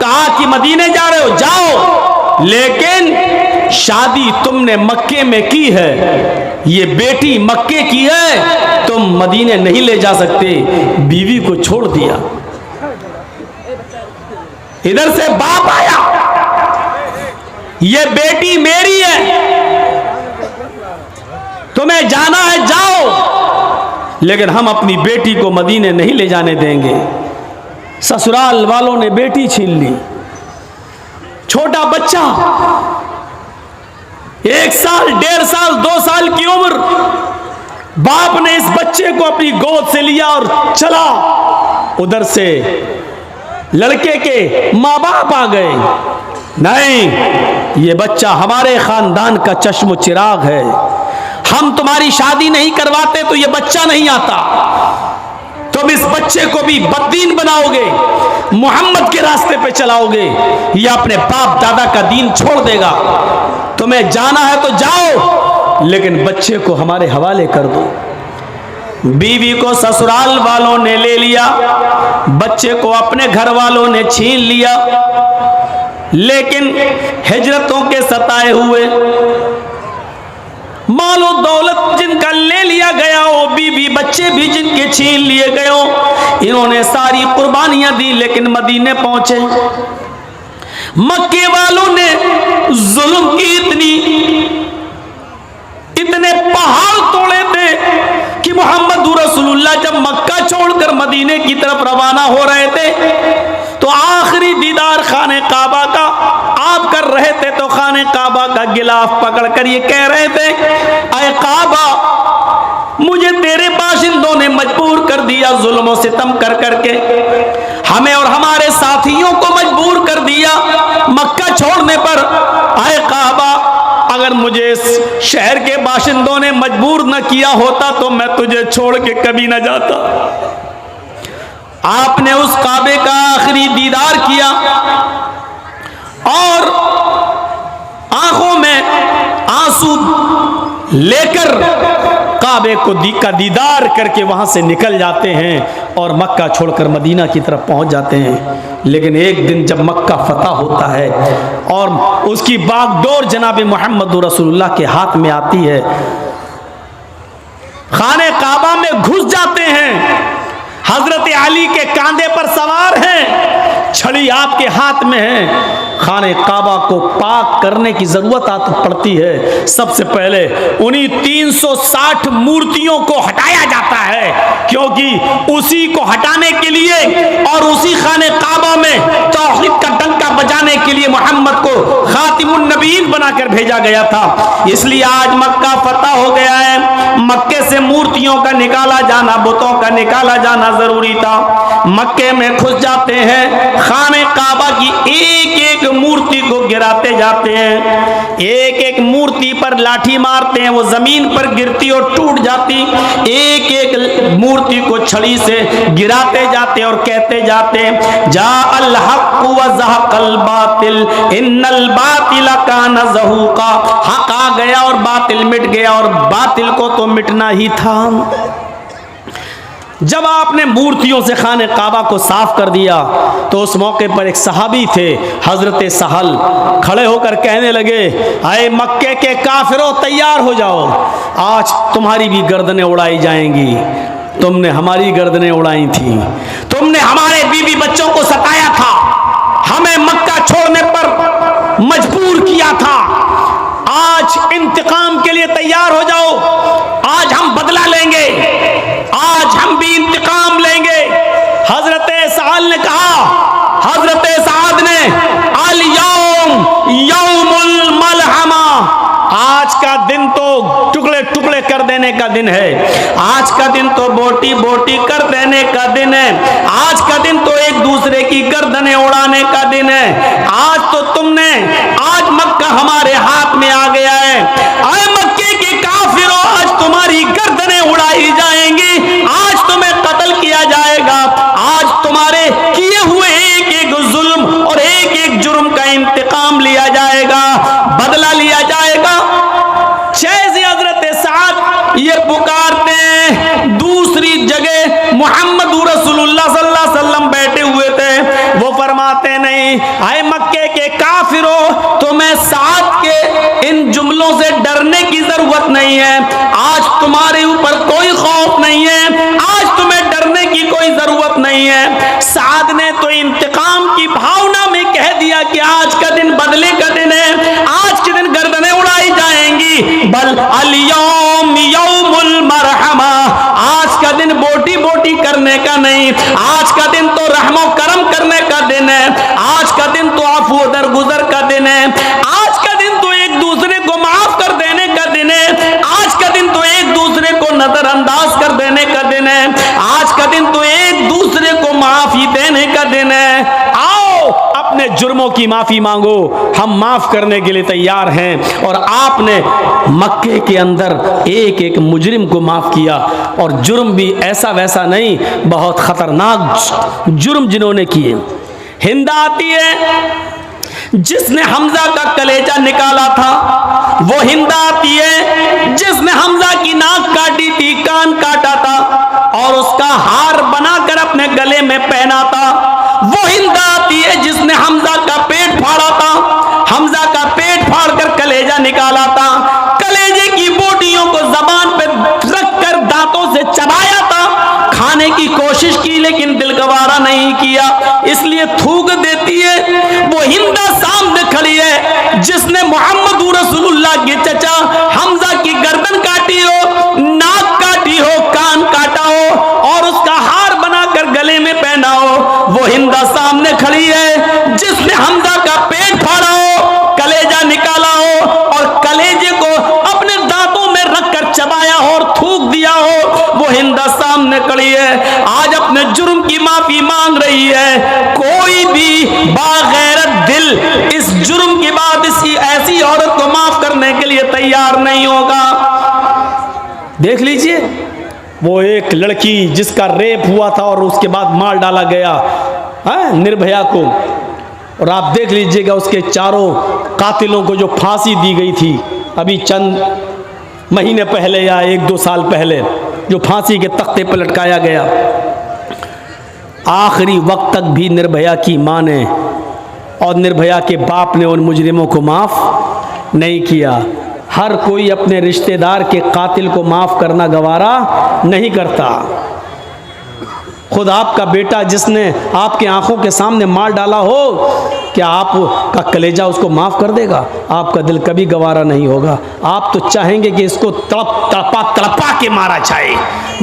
कहा कि मदीने जा रहे हो जाओ, लेकिन शादी तुमने मक्के में की है, ये बेटी मक्के की है, तुम मदीने नहीं ले जा सकते। बीवी को छोड़ दिया। इधर से बाप आया, ये बेटी मेरी है, तुम्हें जाना है जाओ, लेकिन हम अपनी बेटी को मदीने नहीं ले जाने देंगे। ससुराल वालों ने बेटी छीन ली, छोटा बच्चा, 1 साल, 1.5 साल, 2 साल की उम्र, बाप ने इस बच्चे को अपनी गोद से लिया और चला। उधर से लड़के के माँ बाप आ गए, नहीं, ये बच्चा हमारे खानदान का चश्मो चिराग है, हम तुम्हारी शादी नहीं करवाते तो ये बच्चा नहीं आता। तुम इस बच्चे को भी बददीन बनाओगे, मोहम्मद के रास्ते पे चलाओगे, ये अपने बाप दादा का दीन छोड़ देगा। तुम्हें जाना है तो जाओ, लेकिन बच्चे को हमारे हवाले कर दो। बीवी को ससुराल वालों ने ले लिया, बच्चे को अपने घर वालों ने छीन लिया, लेकिन हिजरतों के सताए हुए, मालो दौलत जिनका ले लिया गया, वो बीवी बच्चे भी जिनके छीन लिए गए, इन्होंने सारी कुर्बानियां दी, लेकिन मदीने पहुंचे। मक्के वालों ने जुल्म की इतने पहाड़ तोड़े थे कि मोहम्मद रसूलुल्लाह जब मक्का छोड़कर मदीने की तरफ रवाना हो रहे थे तो आखिरी दीदार खाने काबा का आप कर रहे थे, तो खाने काबा काबा का गिलाफ पकड़कर ये कह रहे थे, ऐ काबा, मुझे तेरे बाशिंदों ने मजबूर कर दिया, जुल्म और सितम कर करके हमें और हमारे साथियों को मजबूर कर दिया मक्का छोड़ने पर। ऐ काबा, अगर मुझे इस शहर के बाशिंदों ने मजबूर न किया होता तो मैं तुझे छोड़ के कभी न जाता। आपने उस काबे का आखिरी दीदार किया और आंखों में आंसू लेकर काबे को का दीदार करके वहां से निकल जाते हैं और मक्का छोड़कर मदीना की तरफ पहुंच जाते हैं। लेकिन एक दिन जब मक्का फतह होता है और उसकी बागडोर जनाब मोहम्मद रसूलुल्लाह के हाथ में आती है, खाने काबा में घुस जाते हैं, हजरत अली के कांधे पर सवार हैं, छड़ी आपके हाथ में है, खाने काबा को पाक करने की जरूरत पड़ती है। सबसे पहले उन्हीं 360 मूर्तियों को हटाया जाता है, क्योंकि उसी को हटाने के लिए और उसी खाने काबा में तौहीद का डंका बजाने के लिए मोहम्मद को खातिमुन नबीय्यीन बनाकर भेजा गया था। इसलिए आज मक्का फतह हो गया है, मक्के से मूर्तियों का निकाला जाना, बुतों का निकाला जाना जरूरी था। मक्के में घुस जाते हैं, खाने काबा की एक एक मूर्ति को गिराते जाते हैं, एक एक मूर्ति पर लाठी मारते हैं, वो जमीन पर गिरती और टूट जाती, एक एक मूर्ति को छड़ी से गिराते जाते और कहते जाते, जा अल हक व ज़हक़ल बातिल इन्नल बातिल कान ज़हूक़ा, हक आ गया और बातिल मिट गया, और बातिल को तो मिटना ही था। जब आपने मूर्तियों से खाने काबा को साफ कर दिया तो उस मौके पर एक सहाबी थे, हजरत सहल, खड़े होकर कहने लगे, आए मक्के के काफिरों तैयार हो जाओ, आज तुम्हारी भी गर्दनें उड़ाई जाएंगी। तुमने हमारी गर्दनें उड़ाई थी, तुमने हमारे बीवी बच्चों को सताया था, हमें मक्का छोड़ने पर मजबूर किया था, आज इंतकाम के लिए तैयार हो जाओ, आज हम बदला लेंगे, आज हम भी इंतकाम लेंगे। हजरत साद ने कहा, हजरत साद ने, अल यौम यौमुल मलहमा, आज का दिन तो टुकड़े टुकड़े कर देने का दिन है, आज का दिन तो बोटी बोटी कर देने का दिन है, आज का दिन तो एक दूसरे की गर्दनें उड़ाने का दिन है। आज तो तुमने, आज मक्का हमारे हाथ में आ गया है, आए मक्के के काफिरों, आज तुम्हारी गर्दनें उड़ाई जाएंगी, आज तुम्हें कत्ल किया जाएगा, आज तुम्हारे किए हुए एक एक जुल्म और एक एक जुर्म का इंतकाम लिया जाएगा, बदला लिया जाएगा। जैसे हजरत साद ये पुकारते हैं, दूसरी जगह मोहम्मद रसूलुल्लाह सल्लल्लाहु अलैहि वसल्लम बैठे हुए थे, वो फरमाते नहीं, आए मक्के के काफिरों, तुम्हें साद के इन जुमलों से डरने की जरूरत नहीं है, आज तुम्हारे ऊपर कोई खौफ नहीं है, आज तुम्हें डरने की कोई जरूरत नहीं है। साद ने तो इंतकाम की भावना में कह दिया कि आज का दिन बदले का दिन है, आज के दिन गर्दनें उड़ाई जाएंगी, बल अल यौम यौमुल मरहमा, आज का दिन बोटी बोटी करने का नहीं, आज का दिन तो रहमो करम करने का दिन है, आज का दिन तो अफ़ू दरगुजर का दिन है, आज का दिन तो एक दूसरे को माफ कर देने का दिन है, आज का दिन तो एक दूसरे को नजरअंदाज कर देने का दिन है, आज का दिन तो एक दूसरे को माफी देने का दिन है। आओ अपने जुर्मों की माफी मांगो, हम माफ करने के लिए तैयार हैं। और आपने मक्के के अंदर एक एक मुजरिम को माफ किया, और जुर्म भी ऐसा वैसा नहीं, बहुत खतरनाक जुर्म जिन्होंने किए। हिंद आती है जिसने हमजा का कलेजा निकाला था, वो हिंद आती है जिसने हमजा की नाक काटी थी, कान काटा था और उसका हार बनाकर अपने गले में पहना था, वो हिंद आती है जिसने हमजा का पेट फाड़ा था, हमजा का पेट फाड़कर कलेजा निकाला था, कलेजे की बोटियों को जबान पे रखकर दांतों से चबाया था, खाने की कोशिश की लेकिन दिल गवारा नहीं किया, इसलिए थूक देती है। वो हिंदा सामने खड़ी है जिसने मोहम्मद रसूलुल्लाह के चचा हमजा की गर्दन काटी हो, नाक काटी हो, कान काटा हो और उसका हार बनाकर गले में पहना हो। वो हिंदा सामने खड़ी है जिसने हमजा का पेट फाड़ा हो, कलेजा निकाला हो में खड़ी है, आज अपने जुर्म की माफी मांग रही है। कोई भी बागैरत दिल इस जुर्म के बाद इसी ऐसी औरत को माफ करने के लिए तैयार नहीं होगा। देख लीजिए, वो एक लड़की जिसका रेप हुआ था और उसके बाद मार डाला गया निर्भया को, और आप देख लीजिएगा उसके चारों कातिलों को जो फांसी दी गई थी अभी चंद महीने पहले या 1-2 साल पहले, जो फांसी के तख्ते पर लटकाया गया, आखिरी वक्त तक भी निर्भया की मां ने और निर्भया के बाप ने उन मुजरिमों को माफ नहीं किया। हर कोई अपने रिश्तेदार के कातिल को माफ करना गवारा नहीं करता। खुद आपका बेटा जिसने आपके आंखों के सामने मार डाला हो, क्या आपका कलेजा उसको माफ कर देगा? आपका दिल कभी गवारा नहीं होगा। आप तो चाहेंगे कि इसको तड़पा के मारा जाए।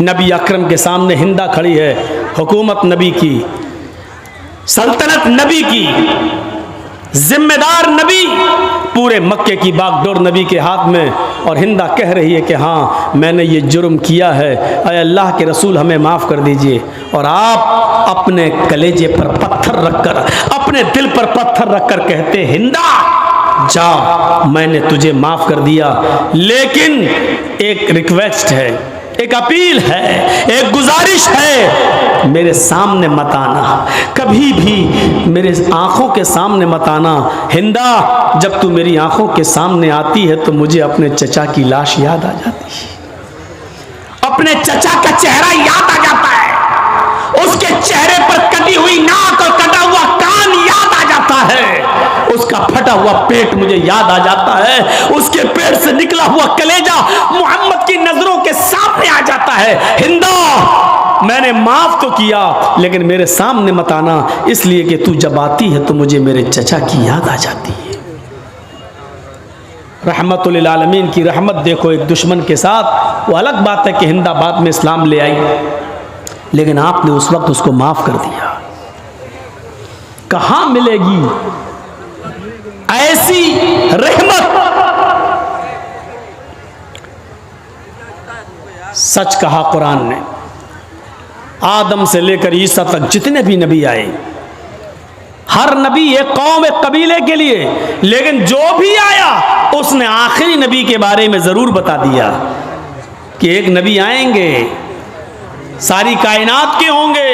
नबी अकरम के सामने हिंदा खड़ी है, हुकूमत नबी की, सल्तनत नबी की, जिम्मेदार नबी, पूरे मक्के की बागडोर नबी के हाथ में, और हिंदा कह रही है कि हाँ मैंने ये जुर्म किया है, अय अल्लाह के रसूल हमें माफ़ कर दीजिए। और आप अपने कलेजे पर पत्थर रखकर, अपने दिल पर पत्थर रखकर कहते हिंदा जा मैंने तुझे माफ़ कर दिया, लेकिन एक रिक्वेस्ट है, एक अपील है, एक गुजारिश है, मेरे सामने मत आना, कभी भी मेरे आंखों के सामने मत आना। हिंदा, जब तू मेरी आंखों के सामने आती है तो मुझे अपने चचा की लाश याद आ जाती है, अपने चचा का चेहरा याद आ जाता है, उसके चेहरे पर कटी हुई नाक और कटा हुआ कान याद आ जाता है, उसका फटा हुआ पेट मुझे याद आ जाता है, उसके पेट से निकला हुआ कलेजा मोहम्मद की नजरों के सामने आ जाता है। हिंदा, मैंने माफ तो किया लेकिन मेरे सामने मत आना, इसलिए कि तू जब आती है तो मुझे मेरे चचा की याद आ जाती है। रहमतुल आलमीन की रहमत देखो एक दुश्मन के साथ। वो अलग बात है कि हिंदा बाद में इस्लाम ले आई, लेकिन आपने उस वक्त उसको माफ कर दिया। कहां मिलेगी ऐसी रहमत? सच कहा कुरान ने, आदम से लेकर ईसा तक जितने भी नबी आए, हर नबी एक कौम एक कबीले के लिए, लेकिन जो भी आया उसने आखिरी नबी के बारे में जरूर बता दिया कि एक नबी आएंगे, सारी कायनात के होंगे।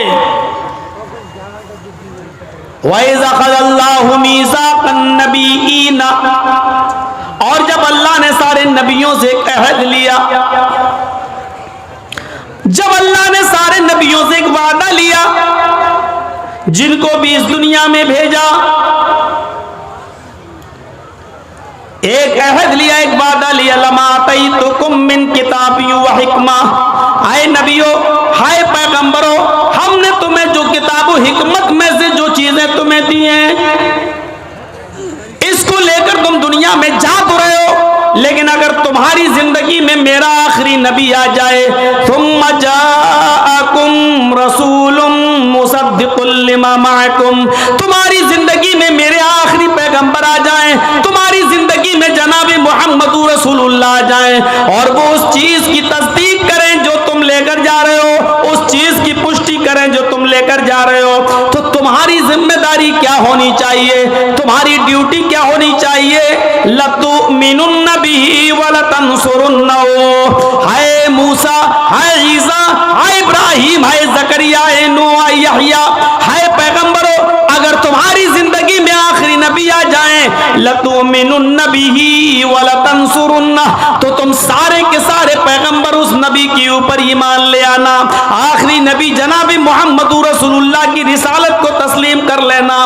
वइज़ अख़ज़ल्लाहु मीसाक़न नबिय्यीना, और जब अल्लाह ने सारे नबियों से एक अहद लिया, जब अल्लाह ने सारे नबियों से एक वादा लिया, जिनको भी इस दुनिया में भेजा, एक अहद लिया, एक वादा लिया, लमा आतैतुकुम मिन किताबिन व हिकमा, आए नबियों, हाय पैगंबरों, हमने तुम्हें जो किताब व हिकमत में से जो चीजें तुम्हें दी हैं, इसको लेकर तुम दुनिया में जा तो रहे हो, लेकिन अगर तुम्हारी जिंदगी में मेरा आखिरी नबी आ जाए, थुम्मा जाअकुम रसूलुम मुसद्दिकुल लिमा माअकुम, तुम्हारी जिंदगी में मेरे आखिरी पैगंबर आ जाएं, तुम्हारी जिंदगी में जनाबी मुहम्मदुर रसूलुल्लाह आ जाएं, और वो उस चीज की तस्दीक करें जो तुम लेकर जा रहे हो, उस चीज की पुष्टि करें जो तुम लेकर जा रहे हो, तो तुम्हारी जिम्मेदारी क्या होनी चाहिए, तुम्हारी ड्यूटी क्या होनी चाहिए? लतुमिनुन्न बिही व लतंसुरुन्नहु, हाय मूसा, हाय ईसा, हाय इब्राहिम, हाय ज़करिया, हाय नूह, हाय यहया, हाय पैगंबरों, अगर तुम्हारी जिंदगी में आखिरी नबी आ जाएं, लतुमिनुन्न बिही व लतंसुरुन्नहु, तो तुम सारे के सारे पैगंबर उस नबी के ऊपर ईमान ले आना, आखिरी नबी जनाबी मुहम्मदुर रसूलुल्लाह की रिसालत को तस्लीम कर लेना,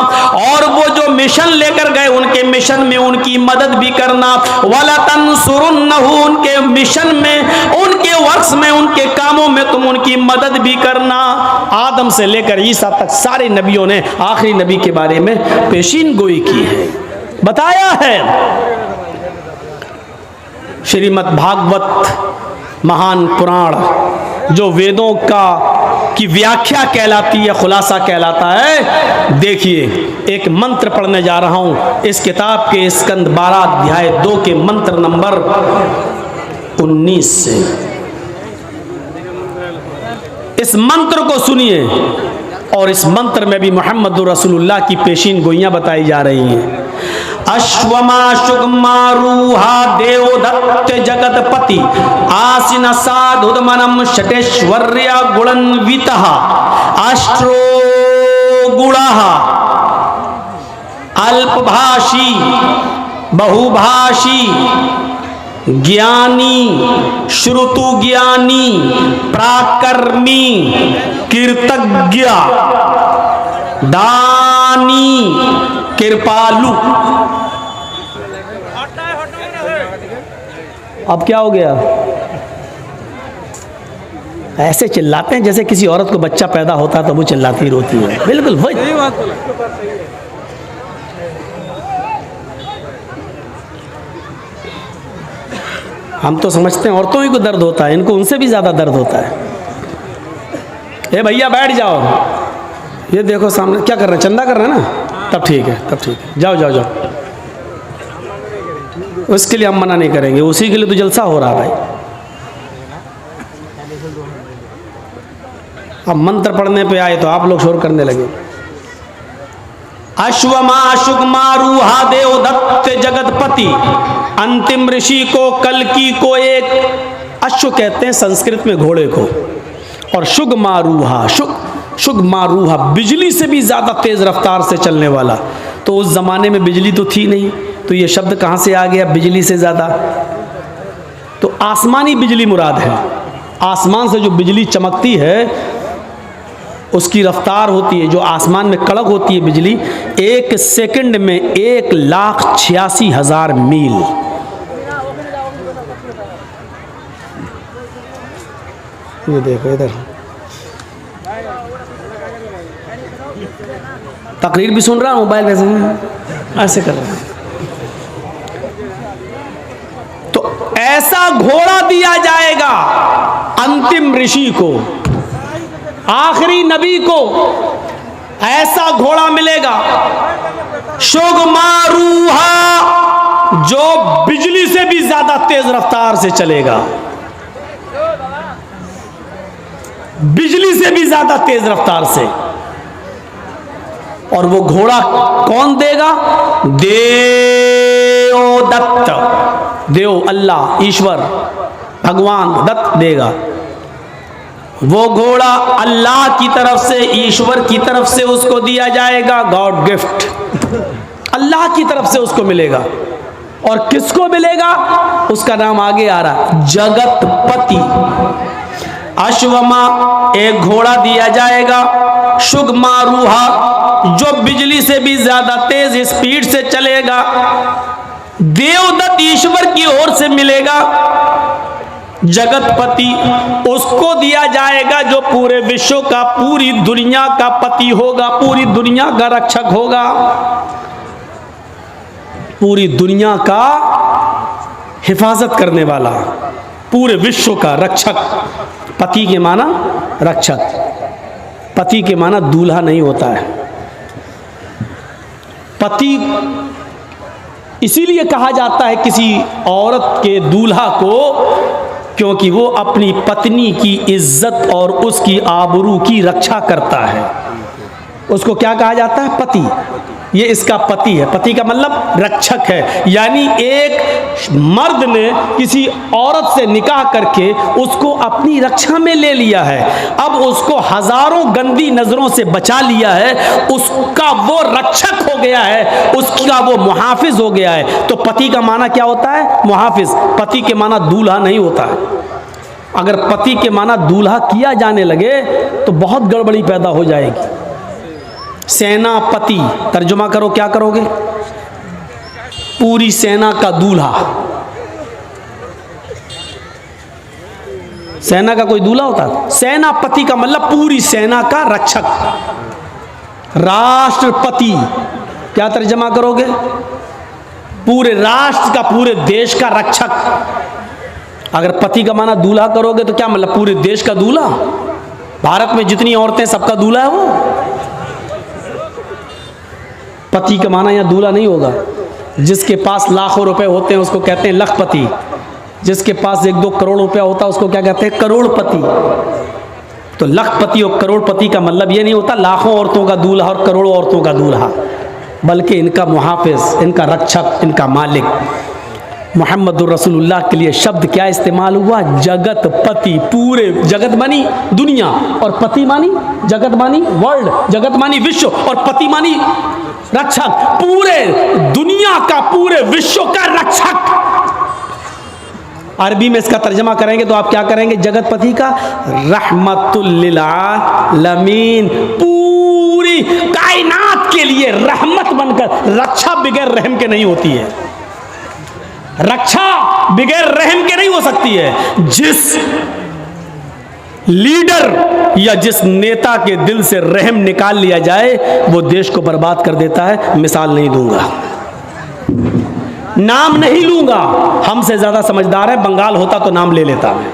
और वो जो मिशन लेकर गए उनके मिशन में उनकी मदद भी करना, वला तंसुरुन्नहु, उनके मिशन में, उनके वर्क्स में, उनके कामों में तुम उनकी मदद भी करना। आदम से लेकर ईसा तक सारे नबियों ने आखिरी नबी के बारे में पेशीन गोई की है, बताया है। श्रीमद् भागवत महान पुराण जो वेदों की व्याख्या कहलाती है, खुलासा कहलाता है, देखिए एक मंत्र पढ़ने जा रहा हूं इस किताब के स्कंद 12 अध्याय 2 के मंत्र नंबर 19 से। इस मंत्र को सुनिए, और इस मंत्र में भी मोहम्मद रसूलुल्लाह की पेशीन गोइयां बताई जा रही हैं। अश्वमा शुगमारूहा देवदत्त जगतपति आसीन साधुदमनम षटेश्वर्य गुणन्वितः अष्ट्रो गुणः अल्पभाषी बहुभाषी ज्ञानी श्रुतु ज्ञानी प्राकर्मी कीर्तज्ञ दानी कृपालु। अब क्या हो गया? ऐसे चिल्लाते हैं जैसे किसी औरत को बच्चा पैदा होता तो वो चिल्लाती रोती है। बिल्कुल वही बात। हम तो समझते हैं औरतों ही को दर्द होता है, इनको उनसे भी ज़्यादा दर्द होता है। ए भैया बैठ जाओ, ये देखो सामने क्या कर रहे हैं, चंदा कर रहे हैं ना, तब ठीक है, तब ठीक है, जाओ जाओ जाओ। उसके लिए हम मना नहीं करेंगे, उसी के लिए तो जलसा हो रहा भाई। अब मंत्र पढ़ने पे आए तो आप लोग शोर करने लगे। अश्वमा शुगमारूहा देवदत्त जगतपति, अंतिम ऋषि को कल्कि को एक अश्व कहते हैं संस्कृत में घोड़े को, और शुगमारूहा शुगमारूहा बिजली से भी ज़्यादा तेज़ रफ्तार से चलने वाला। तो उस ज़माने में बिजली तो थी नहीं, तो ये शब्द कहाँ से आ गया बिजली से ज़्यादा? तो आसमानी बिजली मुराद है। आसमान से जो बिजली चमकती है उसकी रफ्तार होती है, जो आसमान में कड़क होती है बिजली, 1 सेकंड में 1,86,000 मील। ये देखो इधर तकरीर भी सुन रहा हूँ, मोबाइल वैसे ऐसे कर रहा हूँ। तो ऐसा घोड़ा दिया जाएगा अंतिम ऋषि को, आखिरी नबी को ऐसा घोड़ा मिलेगा शुगमारूहा, जो बिजली से भी ज्यादा तेज रफ्तार से चलेगा, बिजली से भी ज्यादा तेज रफ्तार से। और वो घोड़ा कौन देगा? देवदत्त, देव अल्लाह ईश्वर भगवान दत्त देगा। वो घोड़ा अल्लाह की तरफ से, ईश्वर की तरफ से उसको दिया जाएगा, गॉड गिफ्ट, अल्लाह की तरफ से उसको मिलेगा। और किसको मिलेगा? उसका नाम आगे आ रहा, जगतपति। अश्वमा एक घोड़ा दिया जाएगा, शुगमारूहा जो बिजली से भी ज्यादा तेज स्पीड से चलेगा, देवदत्त ईश्वर की ओर से मिलेगा। जगतपति उसको दिया जाएगा जो पूरे विश्व का, पूरी दुनिया का पति होगा, पूरी दुनिया का रक्षक होगा, पूरी दुनिया का हिफाजत करने वाला, पूरे विश्व का रक्षक। पति के माना रक्षक, पति के माना दूल्हा नहीं होता है। पति इसीलिए कहा जाता है किसी औरत के दूल्हा को, क्योंकि वो अपनी पत्नी की इज्जत और उसकी आबरू की रक्षा करता है। उसको क्या कहा जाता है? पति। ये इसका पति है। पति का मतलब रक्षक है। यानी एक मर्द ने किसी औरत से निकाह करके उसको अपनी रक्षा में ले लिया है, अब उसको हजारों गंदी नजरों से बचा लिया है, उसका वो रक्षक हो गया है, उसका वो मुहाफिज हो गया है। तो पति का माना क्या होता है? मुहाफिज। पति के माना दूल्हा नहीं होता है। अगर पति के माना दूल्हा किया जाने लगे तो बहुत गड़बड़ी पैदा हो जाएगी। सेनापति तर्जुमा करो, क्या करोगे? पूरी सेना का दूल्हा। सेना का कोई दूल्हा होता है? सेनापति का मतलब पूरी सेना का रक्षक। राष्ट्रपति क्या तर्जुमा करोगे? पूरे राष्ट्र का, पूरे देश का रक्षक। अगर पति का माना दूल्हा करोगे तो क्या मतलब? पूरे देश का दूल्हा। भारत में जितनी औरतें सबका दूल्हा है वो। पति का माना यहाँ दूल्हा नहीं होगा। जिसके पास लाखों रुपए होते हैं उसको कहते हैं लखपति। जिसके पास 1-2 करोड़ रुपया होता है उसको क्या कहते हैं? करोड़पति। तो लखपति और करोड़पति का मतलब ये नहीं होता लाखों औरतों का दूल्हा और करोड़ों औरतों का दूल्हा, बल्कि इनका मुहाफिज, इनका रक्षक, इनका मालिक। मुहम्मदुर रसूलुल्लाह के लिए शब्द क्या इस्तेमाल हुआ? जगत पति। पूरे जगत मानी दुनिया, और पति मानी जगत मानी वर्ल्ड, जगत मानी विश्व, और पति मानी रक्षक। पूरे दुनिया का, पूरे विश्व का रक्षक। अरबी में इसका तर्जमा करेंगे तो आप क्या करेंगे? जगतपति का रहमतुल लिल आलमीन, पूरी कायनात के लिए रहमत बनकर। रक्षा बगैर रहम के नहीं होती है, रक्षा बगैर रहम के नहीं हो सकती है। जिस लीडर या जिस नेता के दिल से रहम निकाल लिया जाए वो देश को बर्बाद कर देता है। मिसाल नहीं दूंगा, नाम नहीं लूंगा, हमसे ज्यादा समझदार है। बंगाल होता तो नाम ले लेता मैं,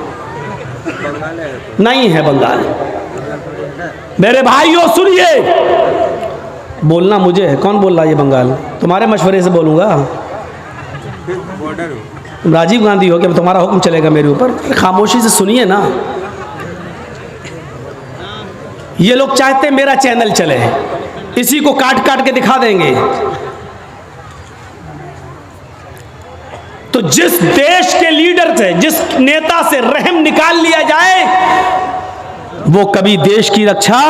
नहीं है बंगाल। मेरे भाइयों सुनिए, बोलना मुझे है, कौन बोल रहा है ये बंगाल? तुम्हारे मशवरे से बोलूंगा। तुम राजीव गांधी हो, क्या तुम्हारा हुक्म चलेगा मेरे ऊपर? खामोशी से सुनिए ना। ये लोग चाहते हैं मेरा चैनल चले, इसी को काट काट के दिखा देंगे। तो जिस देश के लीडर से, जिस नेता से रहम निकाल लिया जाए वो कभी देश की रक्षा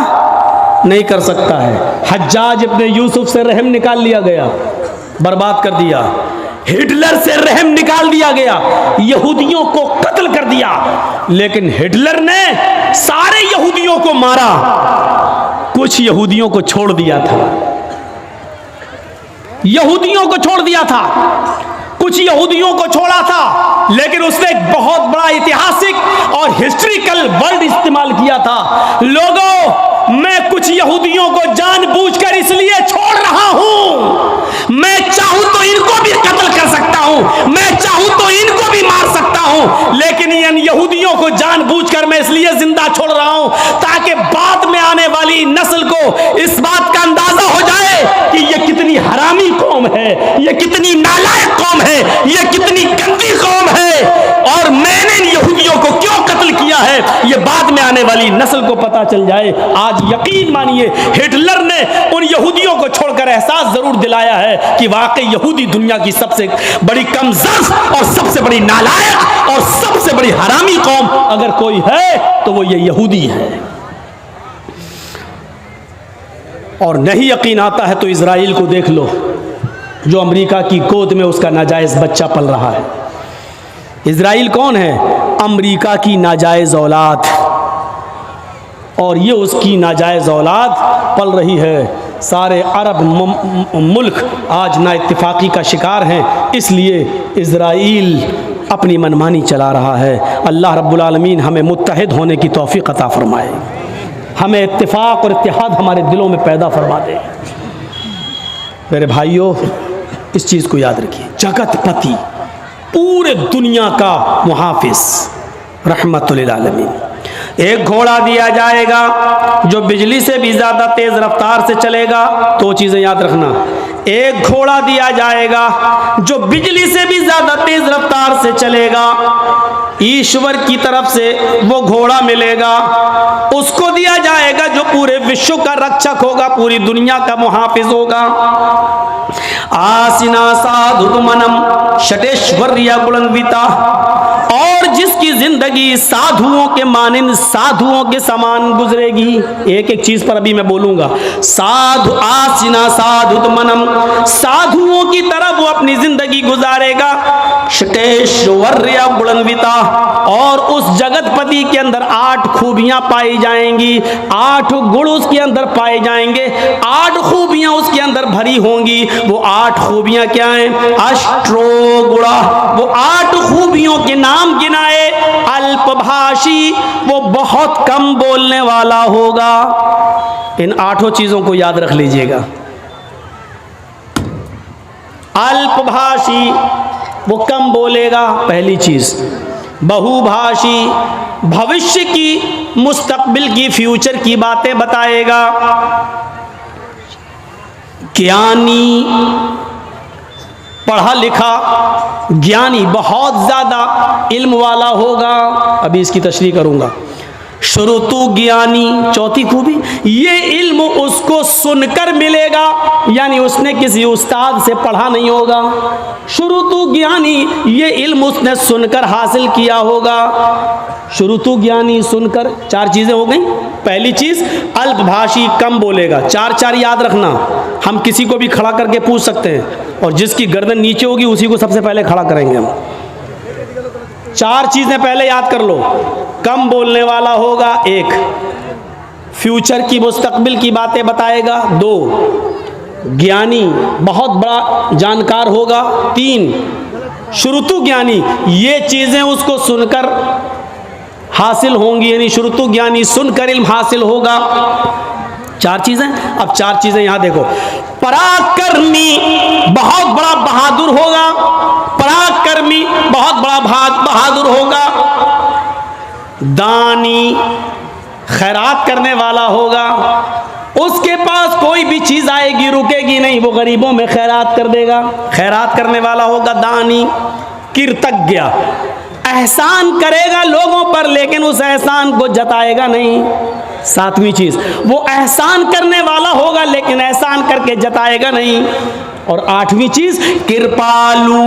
नहीं कर सकता है। हज्जाज इब्ने यूसुफ से रहम निकाल लिया गया, बर्बाद कर दिया। हिटलर से रहम निकाल दिया गया, यहूदियों को कत्ल कर दिया। लेकिन हिटलर ने सारे यहूदियों को मारा, कुछ यहूदियों को छोड़ दिया था। यहूदियों को छोड़ दिया था, कुछ यहूदियों को छोड़ा था। लेकिन उसने एक बहुत बड़ा ऐतिहासिक और हिस्ट्रिकल वर्ड इस्तेमाल किया था। लोगों, मैं कुछ यहूदियों को जानबूझकर इसलिए छोड़ रहा हूं, मैं चाहूं तो इनको भी कत्ल कर सकता हूं, मैं चाहूं तो इनको भी मार सकता हूं, लेकिन इन यहूदियों को जानबूझकर मैं इसलिए जिंदा छोड़ रहा हूं ताकि बाद में आने वाली नस्ल को इस बात का अंदाजा हो जाए कि ये कितनी हरामी कौम है, ये कितनी नालायक कौम है, ये कितनी गंदी कौम है, और मैंने इन यहूदियों को क्यों कत्ल किया है ये बाद में आने वाली नस्ल को पता चल जाए। आज यकीन मानिए, हिटलर ने उन यहूदियों को छोड़कर एहसास जरूर दिलाया है कि वाकई यहूदी दुनिया की सबसे बड़ी कमजोर और सबसे बड़ी नालायक और सबसे बड़ी हरामी कौम अगर कोई है तो वो ये यहूदी है। और नहीं यकीन आता है तो इजराइल को देख लो, जो अमेरिका की गोद में उसका नाजायज बच्चा पल रहा है। इजराइल कौन है? अमेरिका की नाजायज औलाद, और ये उसकी नाजायज औलाद पल रही है। सारे अरब मुल्क आज नाइत्तेफाकी का शिकार हैं, इसलिए इजराइल अपनी मनमानी चला रहा है। अल्लाह रब्बुल आलमीन हमें मुत्तहिद होने की तौफीक अता फरमाए, हमें इत्तिफाक और इत्तिहाद हमारे दिलों में पैदा फरमा दे। मेरे भाइयों, इस चीज़ को याद रखिए, जगतपति, पूरे दुनिया का मुहाफिज, रहमतुल लिल आलमीन। एक घोड़ा दिया जाएगा जो बिजली से भी ज़्यादा तेज़ रफ्तार से चलेगा, तो चीज़ें याद रखना। एक घोड़ा दिया जाएगा जो बिजली से भी ज़्यादा तेज़ रफ्तार से चलेगा, ईश्वर की तरफ से वो घोड़ा मिलेगा। उसको दिया जाएगा जो पूरे विश्व का रक्षक होगा, पूरी दुनिया का मुहाफिज होगा। आसिना साधु मनम शटेश्वर्या बुलंदिता, और जिसकी जिंदगी साधुओं के मानिंद, साधुओं के समान गुजरेगी। एक एक चीज पर अभी मैं बोलूंगा। साधु आसिना साधु मनम, साधुओं की तरह वो अपनी जिंदगी गुजारेगा। शटेश्वर्या बुलंदिता, और उस जगतपति के अंदर 8 खूबियां पाई जाएंगी, 8 गुण उसके अंदर पाए जाएंगे, 8 खूबियां उसके अंदर भरी होंगी। वो 8 खूबियां क्या हैं? अष्टो गुणा, वो 8 खूबियों के नाम गिनाए। अल्पभाषी, वो बहुत कम बोलने वाला होगा। इन 8 चीजों को याद रख लीजिएगा। अल्पभाषी, वो कम बोलेगा, पहली चीज। बहुभाषी, भविष्य की, मुस्तकबिल की, फ्यूचर की बातें बताएगा। ज्ञानी, पढ़ा लिखा, ज्ञानी, बहुत ज्यादा इल्म वाला होगा। अभी इसकी तशरीह करूंगा। श्रुतु ज्ञानी, चौथी खूबी, ये इल्म उसको सुनकर मिलेगा, यानी उसने किसी उस्ताद से पढ़ा नहीं होगा। श्रुतु ज्ञानी, ये इल्म उसने सुनकर हासिल किया होगा। श्रुतु ज्ञानी, सुनकर, चार चीजें हो गई। पहली चीज अल्पभाषी, कम बोलेगा, चार याद रखना। हम किसी को भी खड़ा करके पूछ सकते हैं और जिसकी गर्दन नीचे होगी उसी को सबसे पहले खड़ा करेंगे हम। चार चीजें पहले याद कर लो। कम बोलने वाला होगा, एक। फ्यूचर की, मुस्तकबिल की बातें बताएगा, दो। ज्ञानी, बहुत बड़ा जानकार होगा, तीन। श्रुतु ज्ञानी, ये चीजें उसको सुनकर हासिल होंगी, यानी श्रुतु ज्ञानी, सुनकर इल्म हासिल होगा। चार चीजें। अब चार चीजें यहां देखो। पराक्रमी, बहुत बड़ा बहादुर होगा। पराक्रमी, बहुत बड़ा बहादुर होगा। दानी, खैरात करने वाला होगा। उसके पास कोई भी चीज आएगी रुकेगी नहीं, वो गरीबों में खैरात कर देगा। खैरात करने वाला होगा दानी। कृतज्ञ, एहसान करेगा लोगों पर लेकिन उस एहसान को जताएगा नहीं। सातवीं चीज, वो एहसान करने वाला होगा लेकिन एहसान करके जताएगा नहीं। और आठवीं चीज कृपालु,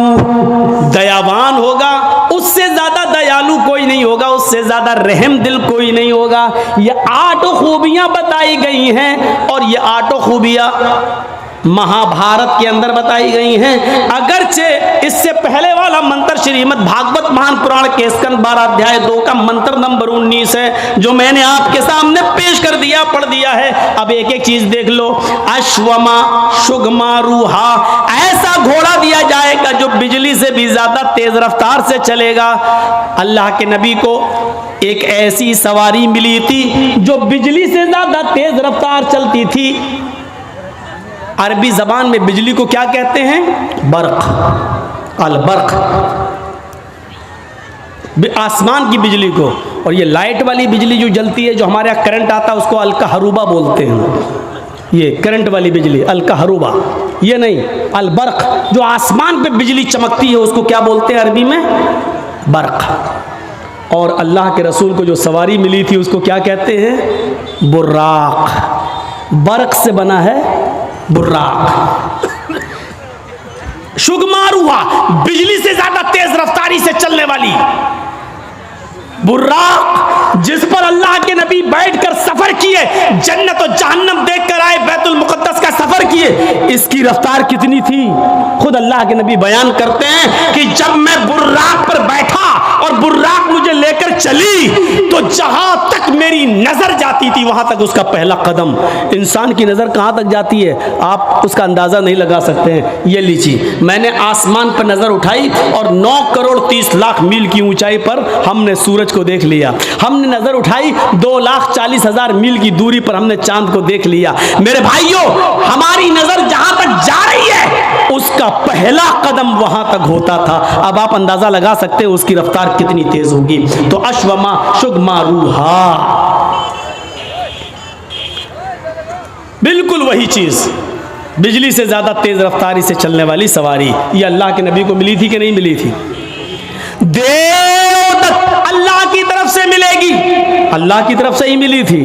दयावान होगा। उससे ज्यादा दयालु कोई नहीं होगा, उससे ज्यादा रहम दिल कोई नहीं होगा। ये 8 खूबियां बताई गई हैं और ये 8 खूबियां महाभारत के अंदर बताई गई हैं। अगरचे इससे पहले वाला मंत्र श्रीमद् भागवत महान पुराण के स्कंद 12 अध्याय 2 का मंत्र नंबर 19 है, जो मैंने आपके सामने पेश कर दिया, पढ़ दिया है। अब एक एक चीज देख लो। अश्वमा शुगमा रूहा, ऐसा घोड़ा दिया जाएगा जो बिजली से भी ज्यादा तेज रफ्तार से चलेगा। अल्लाह के नबी को एक ऐसी सवारी मिली थी जो बिजली से ज्यादा तेज रफ्तार चलती थी। अरबी जबान में बिजली को क्या कहते हैं? बर्क, अल बर्क, आसमान की बिजली को। और ये लाइट वाली बिजली जो जलती है, जो हमारे यहाँ करंट आता है, उसको अलकहरूबा बोलते हैं। ये करंट वाली बिजली अलकहरूबा, ये नहीं, अल बर्क, जो आसमान पे बिजली चमकती है उसको क्या बोलते हैं अरबी में? बर्क। और अल्लाह के रसूल को जो सवारी मिली थी उसको क्या कहते हैं? बुर्राक। बर्क से बना है बुर्राक। शुगमारुहा, बिजली से ज्यादा तेज रफ्तारी से चलने वाली बुर्राक, जिस पर अल्लाह के नबी बैठकर सफर किए, जन्नत और जहन्नम देखकर आए, बैतुल मुकद्दस का सफर किए। इसकी रफ्तार कितनी थी? खुद अल्लाह के नबी बयान करते हैं कि जब मैं बुर्राक पर बैठा और बुर्राक मुझे लेकर चली तो जहां तक मेरी नजर जाती थी वहां तक उसका पहला कदम। इंसान की नजर कहां तक जाती है आप उसका अंदाजा नहीं लगा सकते हैं। ये लीजिए, मैंने आसमान पर नजर उठाई और 9 करोड़ 30 लाख मील की ऊंचाई पर हमने सूरज को देख लिया। हमने नजर उठाई 2,40,000 मील की दूरी पर हमने चांद को देख लिया। मेरे भाइयों, हमारी नजर जहां तक जा रही है उसका पहला कदम वहां तक होता था। अब आप अंदाजा लगा सकते हैं उसकी रफ्तार कितनी तेज होगी। तो अश्वमा शुगमा रूहा, बिल्कुल वही चीज, बिजली से ज्यादा तेज रफ्तारी से चलने वाली सवारी। ये अल्लाह के नबी को मिली थी कि नहीं मिली थी? देवदत्त अल्लाह की तरफ से मिलेगी, अल्लाह की तरफ से ही मिली थी।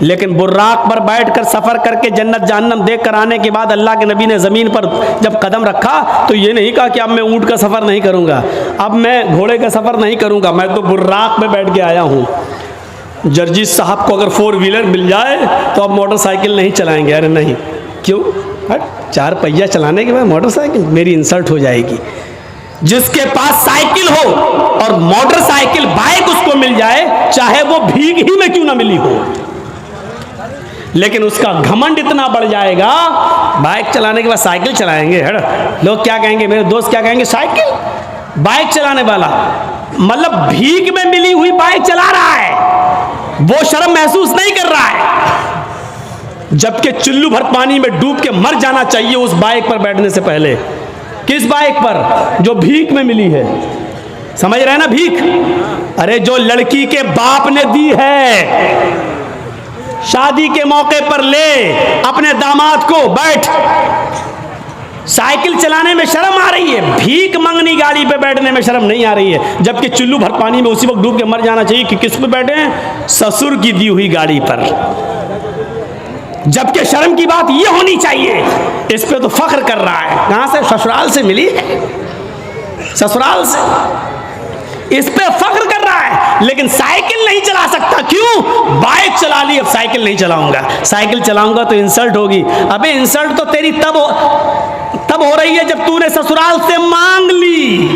लेकिन बुर्राक पर बैठकर सफर करके जन्नत जहन्नम देख कर आने के बाद अल्लाह के नबी ने ज़मीन पर जब कदम रखा तो ये नहीं कहा कि अब मैं ऊँट का सफ़र नहीं करूँगा, अब मैं घोड़े का सफ़र नहीं करूँगा, मैं तो बुर्राक में बैठ के आया हूँ। जर्जीस साहब को अगर 4 व्हीलर मिल जाए तो अब मोटरसाइकिल नहीं चलाएंगे। अरे नहीं, क्यों? 4 पहिया चलाने के बाद मोटरसाइकिल, मेरी इंसल्ट हो जाएगी। जिसके पास साइकिल हो और मोटरसाइकिल बाइक उसको मिल जाए, चाहे वो भीख ही में क्यों ना मिली हो, लेकिन उसका घमंड इतना बढ़ जाएगा, बाइक चलाने के बाद साइकिल चलाएंगे। लोग क्या कहेंगे, मेरे दोस्त क्या कहेंगे, साइकिल बाइक चलाने वाला, मतलब भीख में मिली हुई बाइक चला रहा है, वो शर्म महसूस नहीं कर रहा है। जबकि चुल्लू भर पानी में डूब के मर जाना चाहिए उस बाइक पर बैठने से पहले। किस बाइक पर? जो भीख में मिली है। समझ रहे हैं ना? भीख, अरे जो लड़की के बाप ने दी है, शादी के मौके पर ले अपने दामाद को, बैठ, साइकिल चलाने में शर्म आ रही है, भीख मंगनी गाड़ी पे बैठने में शर्म नहीं आ रही है, जबकि चुल्लू भर पानी में उसी वक्त डूब के मर जाना चाहिए कि किस पे बैठे हैं, ससुर की दी हुई गाड़ी पर। जबकि शर्म की बात ये होनी चाहिए, इस पे तो फख्र कर रहा है। कहां से? ससुराल से मिली है, ससुराल से, इस पे फख्र कर रहा है। लेकिन साइकिल नहीं चला सकता, क्यों? बाइक चला ली, अब साइकिल नहीं चलाऊंगा, साइकिल चलाऊंगा तो इंसल्ट होगी। अबे इंसल्ट तो तेरी तब हो रही है जब तूने ससुराल से मांग ली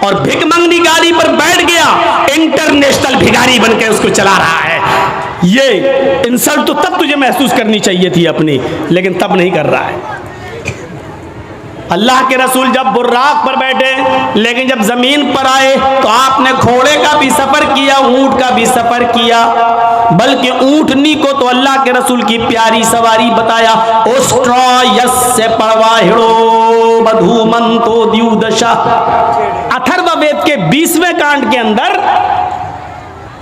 और भिख मंगनी गाड़ी पर बैठ गया, इंटरनेशनल भिखारी बनकर उसको चला रहा है। ये इंसल्ट तो तब तुझे महसूस करनी चाहिए थी अपनी, लेकिन तब नहीं कर रहा है। अल्लाह के रसूल जब बुर्राक पर बैठे, लेकिन जब जमीन पर आए तो आपने घोड़े का भी सफर किया, ऊंट का भी सफर किया, बल्कि ऊंटनी को तो अल्लाह के रसूल की प्यारी सवारी बताया। उस्ट्रायस्य परवाहिड़ो बधूमंतो द्युदशा। अथर्ववेद के 20वें कांड के अंदर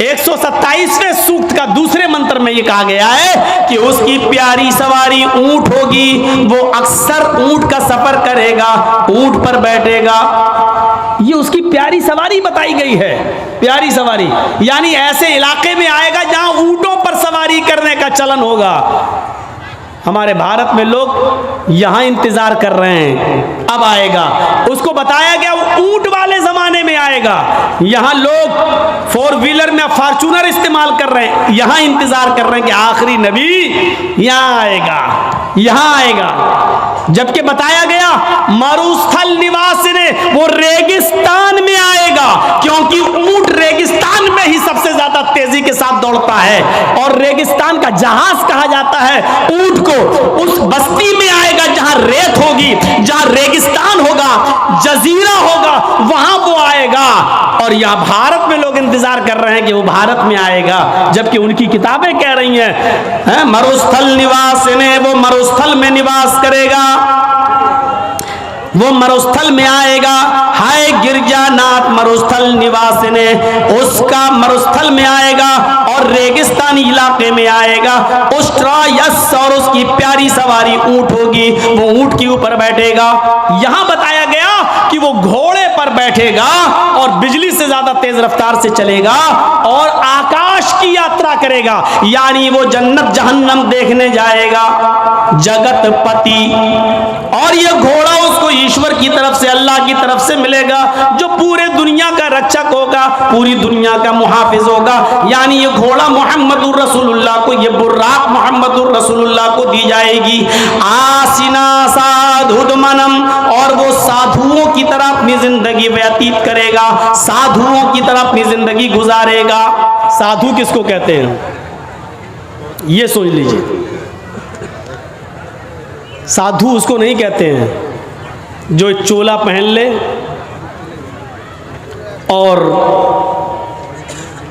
127वें सूक्त का दूसरे मंत्र में यह कहा गया है कि उसकी प्यारी सवारी ऊंट होगी, वो अक्सर ऊंट का सफर करेगा, ऊंट पर बैठेगा। ये उसकी प्यारी सवारी बताई गई है, प्यारी सवारी, यानी ऐसे इलाके में आएगा जहां ऊंटों पर सवारी करने का चलन होगा। हमारे भारत में लोग यहां इंतजार कर रहे हैं, अब आएगा। उसको बताया गया वो ऊंट वाले जमाने में आएगा। यहां लोग 4 व्हीलर में फॉर्च्यूनर इस्तेमाल कर रहे हैं, यहां इंतजार कर रहे हैं कि आखिरी नबी यहां आएगा, यहां आएगा। जबकि बताया गया मरुस्थल निवासी ने, वो रेगिस्तान में आएगा, क्योंकि ऊंट रेगिस्तान में ही सबसे ज्यादा तेजी के साथ दौड़ता है, और रेगिस्तान का जहाज कहा जाता है ऊंट को। उस बस्ती में आएगा जहां रेत होगी, जहां रेगिस्तान होगा, जजीरा होगा, वहां वो आएगा। और यहां भारत में लोग इंतजार कर रहे हैं कि वो भारत में आएगा, जबकि उनकी किताबें कह रही हैं मरुस्थल निवास ने, वो मरुस्थल में निवास करेगा, वो मरुस्थल में आएगा। हाय गिरजानाथ मरुस्थल निवासी ने, उसका मरुस्थल में आएगा और रेगिस्तानी इलाके में आएगा। उस्ट्रायस, और उसकी प्यारी सवारी ऊंट होगी, वो ऊंट के ऊपर बैठेगा। यहां बताया गया कि वो घोड़े पर बैठेगा और बिजली से ज्यादा तेज रफ्तार से चलेगा और आकाश की यात्रा करेगा, यानी वो जन्नत जहन्नम देखने जाएगा, जगतपति। और ये घोड़ा उसको ईश्वर की तरफ से, अल्लाह की तरफ से मिलेगा, जो पूरे दुनिया का रक्षक होगा, पूरी दुनिया का मुहाफिज होगा। यानी ये घोड़ा मोहम्मदुर रसूलुल्लाह को, ये बुर्राक मोहम्मदुर रसूलुल्लाह को दी जाएगी। आसिना साधुदमनम, और वो साधुओं की तरह अपनी जिंदगी व्यतीत करेगा, साधुओं की तरह अपनी जिंदगी गुजारेगा। साधु किसको कहते हैं ये सोच लीजिए। साधु उसको नहीं कहते हैं जो एक चोला पहन ले और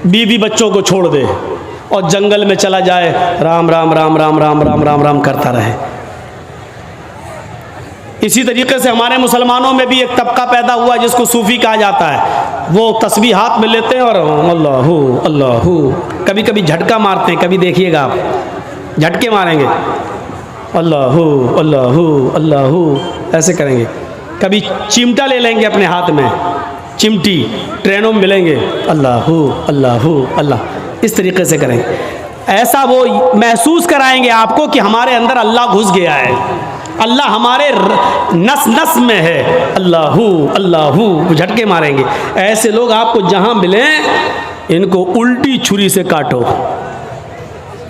बीवी बच्चों को छोड़ दे और जंगल में चला जाए, राम राम राम राम राम राम राम राम करता रहे। इसी तरीके से हमारे मुसलमानों में भी एक तबका पैदा हुआ जिसको सूफी कहा जाता है। वो तस्बीह हाथ में लेते हैं और अल्लाहू अल्लाहू, कभी कभी झटका मारते हैं, कभी देखिएगा आप झटके मारेंगे, अल्लाहू अल्लाहू अल्लाहू ऐसे करेंगे। कभी चिमटा ले लेंगे अपने हाथ में, चिमटी, ट्रेनों में मिलेंगे, अल्लाहू अल्लाहू अल्लाह, इस तरीके से करेंगे। ऐसा वो महसूस कराएंगे आपको कि हमारे अंदर अल्लाह घुस गया है, अल्लाह हमारे नस नस में है, अल्लाहू अल्लाहू, झटके मारेंगे। ऐसे लोग आपको जहां मिलें इनको उल्टी छुरी से काटो।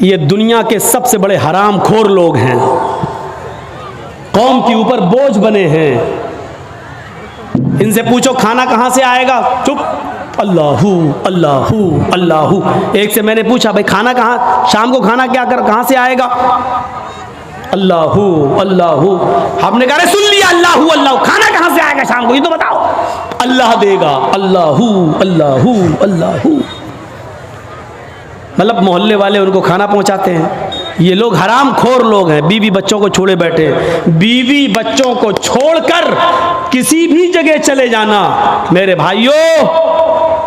ये दुनिया के सबसे बड़े हराम खोर लोग हैं, कौम के ऊपर बोझ बने हैं। इनसे पूछो खाना कहां से आएगा, चुप, अल्लाहू अल्लाहू अल्लाहू। एक से मैंने पूछा भाई खाना कहाँ, शाम को खाना क्या कर कहां से आएगा, अल्लाहू अल्लाहू। हमने कहा सुन लिया, अल्लाहू अल्लाहू, खाना कहां से आएगा शाम को ये तो बताओ, अल्लाह देगा, अल्लाहू अल्लाहू अल्लाहू। मतलब मोहल्ले वाले उनको खाना पहुंचाते हैं। ये लोग हराम खोर लोग हैं, बीवी बच्चों को छोड़े बैठे। बीवी बच्चों को छोड़कर किसी भी जगह चले जाना मेरे भाइयों,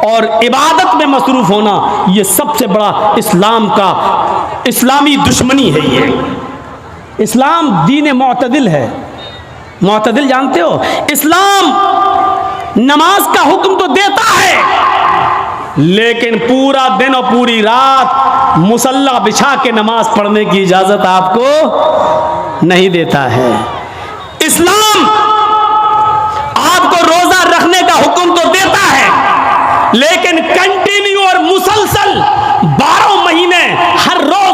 और इबादत में मसरूफ होना, ये सबसे बड़ा इस्लाम का, इस्लामी दुश्मनी है। ये इस्लाम दीन मुअतदिल है, मुअतदिल जानते हो? इस्लाम नमाज का हुक्म तो देता है, लेकिन पूरा दिन और पूरी रात मुसल्ला बिछा के नमाज पढ़ने की इजाजत आपको नहीं देता है। इस्लाम आपको रोजा रखने का हुक्म तो देता है, लेकिन कंटिन्यू और मुसलसल 12 महीने हर रोज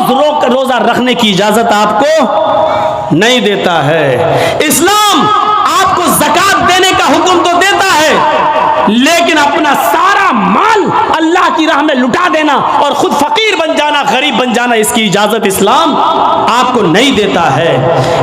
रोजा रखने की इजाजत आपको नहीं देता है। इस्लाम आपको ज़कात देने का हुक्म तो देता है, लेकिन अपना सारा माल अल्लाह की राह में लुटा देना और खुद फकीर बन जाना, गरीब बन जाना, इसकी इजाजत इस्लाम आपको नहीं देता है।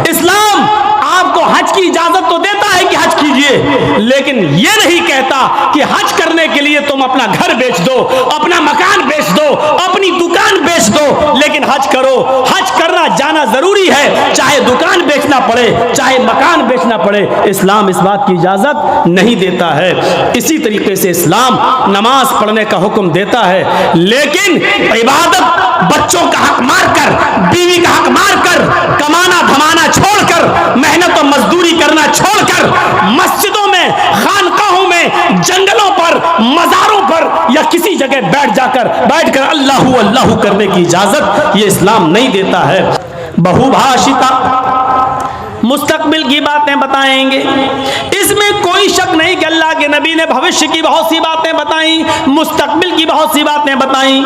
इस्लाम आपको हज की इजाजत तो देता है कि हज कीजिए, लेकिन यह नहीं कहता कि हज करने के लिए तुम अपना घर बेच दो, अपना मकान बेच दो, अपनी दुकान बेच दो, लेकिन हज करो। हज करना जाना जरूरी है, चाहे दुकान बेचना पड़े, चाहे मकान बेचना पड़े, इस्लाम इस बात की इजाजत नहीं देता है। इसी तरीके से इस्लाम नमाज पढ़ने का हुक्म देता है, लेकिन इबादत बच्चों का हक मारकर, बीवी का हक मारकर, कमाना धमाना छोड़कर, मेहनत और मजदूरी करना छोड़कर, मस्जिदों में, खानकाहों में, जंगलों पर, मज़ारों पर या किसी जगह बैठकर अल्लाहू अल्लाहू करने की इजाजत ये इस्लाम नहीं देता है। बहुभाषिता, मुस्तकबिल की बातें बताएंगे, इसमें कोई शक नहीं कि अल्लाह के नबी ने भविष्य की बहुत सी बातें बताई, मुस्तकबिल की बहुत सी बातें बताई,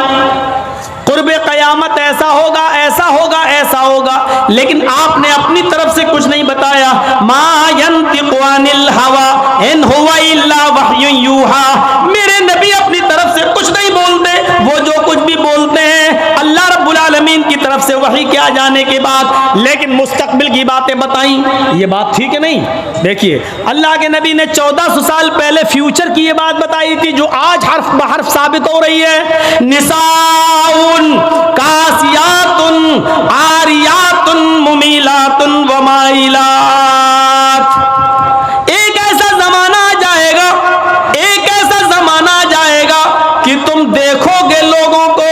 कुर्ब क़यामत ऐसा होगा, ऐसा होगा, ऐसा होगा, लेकिन आपने अपनी तरफ से कुछ नहीं बताया। मा यंतिक़ु अनिल हवा इन हुवा इल्ला वह्युन यूहा, मेरे नबी अपनी तरफ से कुछ नहीं बोलते, वो जो कुछ भी बोलते हैं अल्लाह रब्बुल आलमीन की तरफ से वही के आ जाने के बाद, लेकिन मुस्तकबिल की बातें बताई, ये बात ठीक है नहीं? देखिए, अल्लाह के नबी ने 1400 साल पहले फ्यूचर की ये बात बताई थी, जो आज हर्फ बहर्फ साबित हो रही है। निसाउन कासियातुन आरियातुन मुमीलातुन व माइलात। एक ऐसा जमाना आ जाएगा, एक ऐसा जमाना आ जाएगा कि तुम देखोगे लोगों को,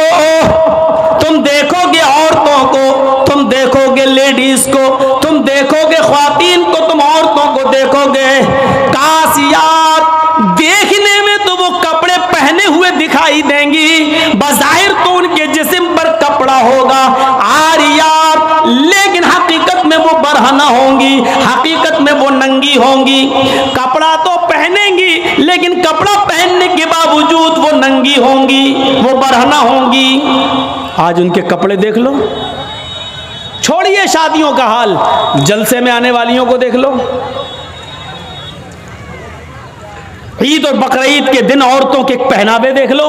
तुम देखोगे औरतों को, तुम देखोगे लेडीज को, तुम देखोगे ख्वातीन को, तुम औरतों को देखोगे कासियात, देखने में तो वो कपड़े पहने हुए दिखाई देंगी, बज़ाहिर तो उनके जिस्म पर कपड़ा होगा, आरियात, लेकिन हकीकत में वो बरहना होंगी, हकीकत में वो नंगी होंगी। कपड़ा तो पहनेंगी, लेकिन कपड़ा पहनने के बावजूद वो नंगी होंगी, वो बरहना होंगी। आज उनके कपड़े देख लो, छोड़िए शादियों का हाल, जलसे में आने वालियों को देख लो। ईद और बकरीद के दिन औरतों के पहनावे देख लो,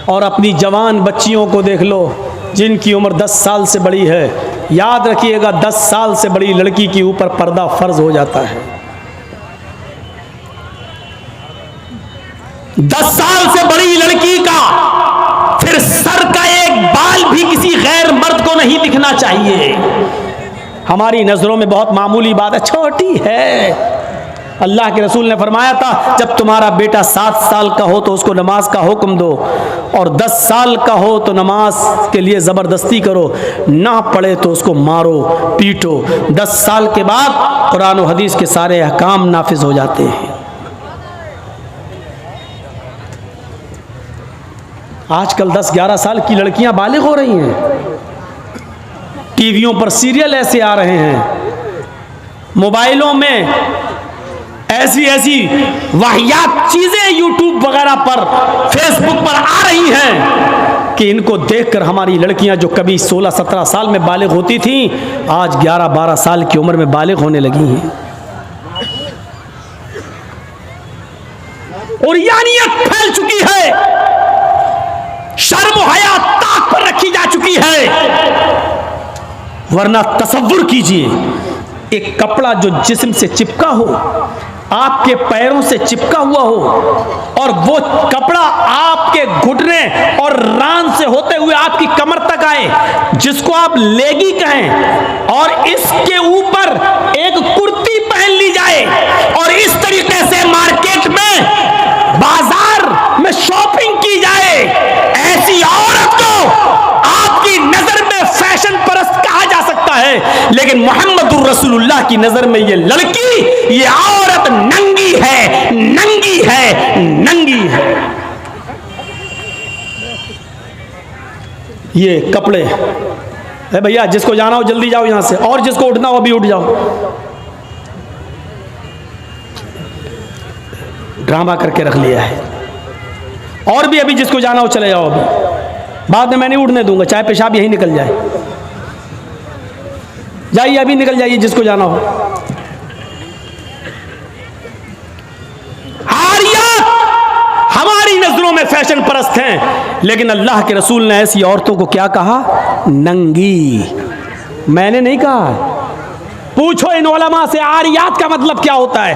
और अपनी जवान बच्चियों को देख लो जिनकी उम्र 10 साल से बड़ी है। याद रखिएगा, 10 साल से बड़ी लड़की के ऊपर पर्दा फर्ज हो जाता है। 10 साल से बड़ी लड़की का फिर सर का एक बाल भी किसी गैर मर्द को नहीं दिखना चाहिए। हमारी नजरों में बहुत मामूली बात है, छोटी है। अल्लाह के रसूल ने फरमाया था, जब तुम्हारा बेटा 7 साल का हो तो उसको नमाज का हुक्म दो, और 10 साल का हो तो नमाज के लिए ज़बरदस्ती करो, ना पढ़े तो उसको मारो पीटो। 10 साल के बाद कुरान और हदीस के सारे अहकाम नाफिज हो जाते हैं। आजकल 10-11 साल की लड़कियां बालिग हो रही हैं, टीवियों पर सीरियल ऐसे आ रहे हैं, मोबाइलों में ऐसी ऐसी वाहियात चीजें यूट्यूब वगैरह पर, फेसबुक पर आ रही हैं कि इनको देखकर हमारी लड़कियां जो कभी 16-17 साल में बालिग होती थीं, आज 11-12 साल की उम्र में बालिग होने लगी हैं। और यानियत फैल चुकी है, शर्म हया ताक पर रखी जा चुकी है। वरना तसव्वुर कीजिए, एक कपड़ा जो जिस्म से चिपका हो, आपके पैरों से चिपका हुआ हो, और वो कपड़ा आपके घुटने और रान से होते हुए आपकी कमर तक आए, जिसको आप लेगी कहें, और इसके ऊपर एक कुर्ती पहन ली जाए, और इस तरीके से मार्केट में, बाजार में शॉपिंग की जाए, ऐसी औरत को आपकी नजर में फैशन परस्त कहा जा सकता है, लेकिन मोहम्मदुर रसूलुल्लाह अल्लाह की नजर में ये लड़की, ये औरत नंगी है, नंगी है, नंगी है। ये कपड़े है भैया, जिसको जाना हो जल्दी जाओ यहां से, और जिसको उठना हो अभी उठ जाओ। ड्रामा करके रख लिया है। और भी अभी जिसको जाना हो चले जाओ, अभी बाद में मैं नहीं उठने दूंगा, चाहे पेशाब यही निकल जाए। जाइए अभी निकल जाइए जिसको जाना हो। आरियात हमारी नजरों में फैशन परस्त हैं, लेकिन अल्लाह के रसूल ने ऐसी औरतों को क्या कहा? नंगी। मैंने नहीं कहा। पूछो इन उलमा से आरियात का मतलब क्या होता है।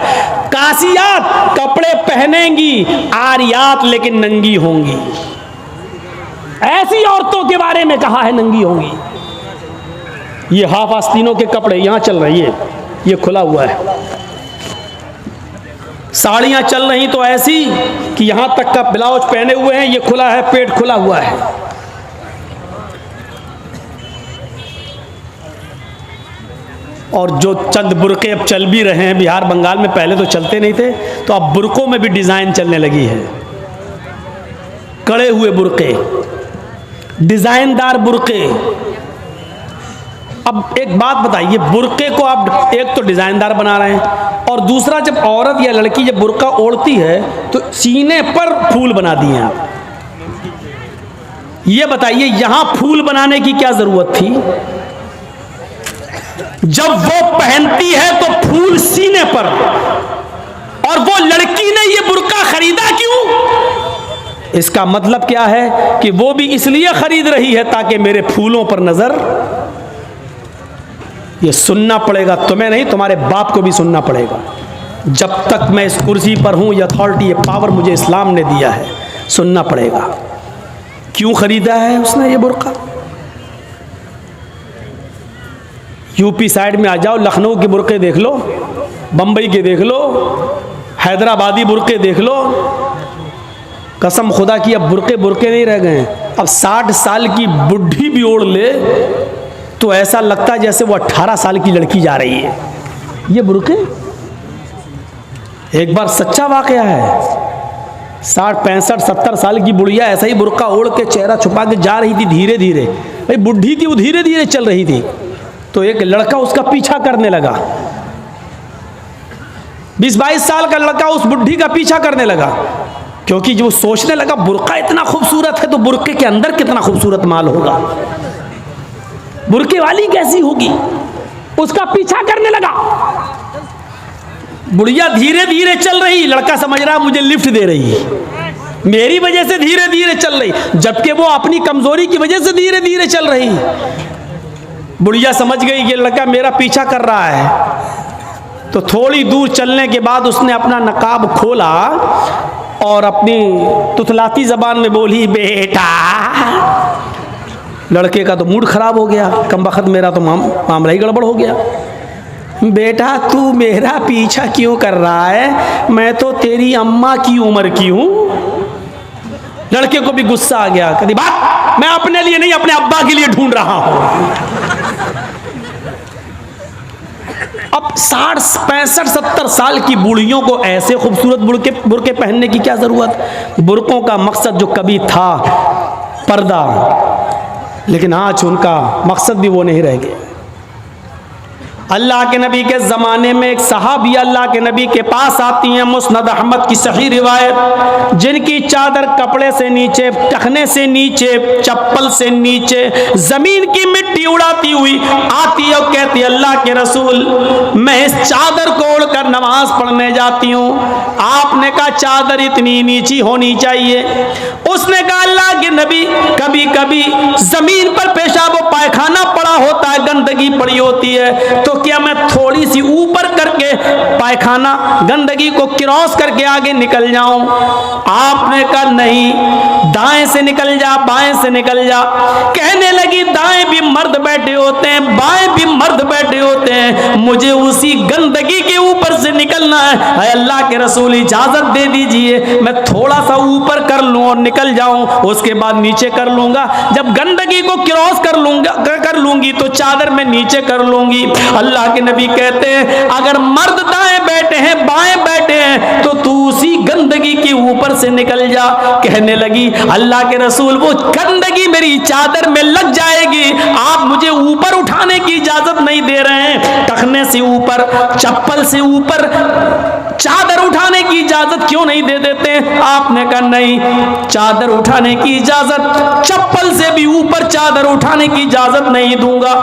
कासियात कपड़े पहनेंगी, आरियात लेकिन नंगी होंगी। ऐसी औरतों के बारे में कहा है नंगी होंगी। ये हाफ आस्तीनों के कपड़े यहां चल रही है, ये खुला हुआ है। साड़ियां चल रही तो ऐसी कि यहां तक का ब्लाउज पहने हुए हैं, ये खुला है, पेट खुला हुआ है। और जो चंद बुरके अब चल भी रहे हैं बिहार बंगाल में, पहले तो चलते नहीं थे, तो अब बुरकों में भी डिजाइन चलने लगी है। कड़े हुए बुरके, डिजाइनदार बुरके। अब एक बात बताइए, बुरके को आप एक तो डिजाइनदार बना रहे हैं, और दूसरा जब औरत या लड़की जब बुरका ओढ़ती है तो सीने पर फूल बना दिए आप। ये बताइए यहां फूल बनाने की क्या जरूरत थी? जब वो पहनती है तो फूल सीने पर, और वो लड़की ने ये बुरका खरीदा क्यों? इसका मतलब क्या है कि वो भी इसलिए खरीद रही है ताकि मेरे फूलों पर नजर। ये सुनना पड़ेगा तुम्हें नहीं, तुम्हारे बाप को भी सुनना पड़ेगा। जब तक मैं इस कुर्सी पर हूं, ये अथॉरिटी, ये पावर मुझे इस्लाम ने दिया है, सुनना पड़ेगा। क्यों खरीदा है उसने ये बुरका? यूपी साइड में आ जाओ, लखनऊ के बुरके देख लो, बंबई के देख लो, हैदराबादी बुरके देख लो। कसम खुदा की अब बुरके बुरके नहीं रह गए। अब 60 साल की बुढ़ी भी ओढ़ ले तो ऐसा लगता है जैसे वो 18 साल की लड़की जा रही है। ये बुरके एक बार सच्चा वाकया है। 60, 65, 70 साल की बुढ़िया ऐसा ही बुरका ओढ़ के चेहरा छुपा के जा रही थी धीरे धीरे। भाई बुढ़ी थी वो, धीरे धीरे चल रही थी, तो एक लड़का उसका पीछा करने लगा। 20-22 साल का लड़का उस बुढ़ी का पीछा करने लगा, क्योंकि जो सोचने लगा बुरका इतना खूबसूरत है तो बुरके के अंदर कितना खूबसूरत माल होगा, बुरके वाली कैसी होगी, उसका पीछा करने लगा। बुढ़िया धीरे धीरे चल रही, लड़का समझ रहा मुझे लिफ्ट दे रही है, मेरी वजह से धीरे धीरे चल रही, जबकि वो अपनी कमजोरी की वजह से धीरे धीरे चल रही। बुढ़िया समझ गई कि लड़का मेरा पीछा कर रहा है, तो थोड़ी दूर चलने के बाद उसने अपना नकाब खोला और अपनी तुतलाती जबान में बोली, बेटा। लड़के का तो मूड खराब हो गया, कमबख्त मेरा तो मामला ही गड़बड़ हो गया। बेटा तू मेरा पीछा क्यों कर रहा है, मैं तो तेरी अम्मा की उम्र की हूं। लड़के को भी गुस्सा आ गया, कभी बात मैं अपने लिए नहीं अपने अब्बा के लिए ढूंढ रहा हूं। अब 60, 65, 70 साल की बूढ़ियों को ऐसे खूबसूरत बुरके पहनने की क्या जरूरत? बुरकों का मकसद जो कभी था पर्दा, लेकिन आज उनका मकसद भी वो नहीं रह गया। अल्लाह के नबी के ज़माने में एक सहाबी अल्लाह के नबी के पास आती हैं, मुस्नद अहमद की सही रिवायत, जिनकी चादर कपड़े से नीचे, टखने से नीचे, चप्पल से नीचे ज़मीन की मिट्टी उड़ाती हुई आती है और कहती है, अल्लाह के रसूल मैं इस चादर को ओढ़कर नमाज पढ़ने जाती हूँ। आपने कहा चादर इतनी नीची होनी चाहिए। उसने कहा अल्लाह के नबी कभी कभी ज़मीन पर पेशाब व पायखाना पड़ा होता है, गंदगी पड़ी होती है, तो क्या मैं थोड़ी सी ऊपर करके पायखाना गंदगी को क्रॉस करके आगे निकल जाऊं? आपने कहा नहीं, दाएं से निकल जा, बाएं से निकल जा। कहने लगी दाएं भी मर्द बैठे होते हैं, बाएं भी मर्द बैठे होते हैं, मुझे उसी गंदगी के ऊपर से निकलना है। अल्लाह के रसूल इजाजत दे दीजिए, मैं थोड़ा सा ऊपर कर लूं और निकल जाऊं, उसके बाद नीचे कर लूंगा। जब गंदगी को क्रॉस कर लूंगी तो चादर में नीचे कर लूंगी। अल्लाह के नबी कहते हैं अगर मर्द दाएं बैठे हैं, बाएं बैठे हैं, तो तू उसी गंदगी के ऊपर से निकल जा। कहने लगी अल्लाह के रसूल वो गंदगी मेरी चादर में लग जाएगी, आप मुझे ऊपर उठाने की इजाजत नहीं दे रहे हैं। टखने से ऊपर, चप्पल से ऊपर चादर उठाने की इजाजत क्यों नहीं दे देते? आपने कहा नहीं, चादर उठाने की इजाजत, चप्पल से भी ऊपर चादर उठाने की इजाजत नहीं दूंगा।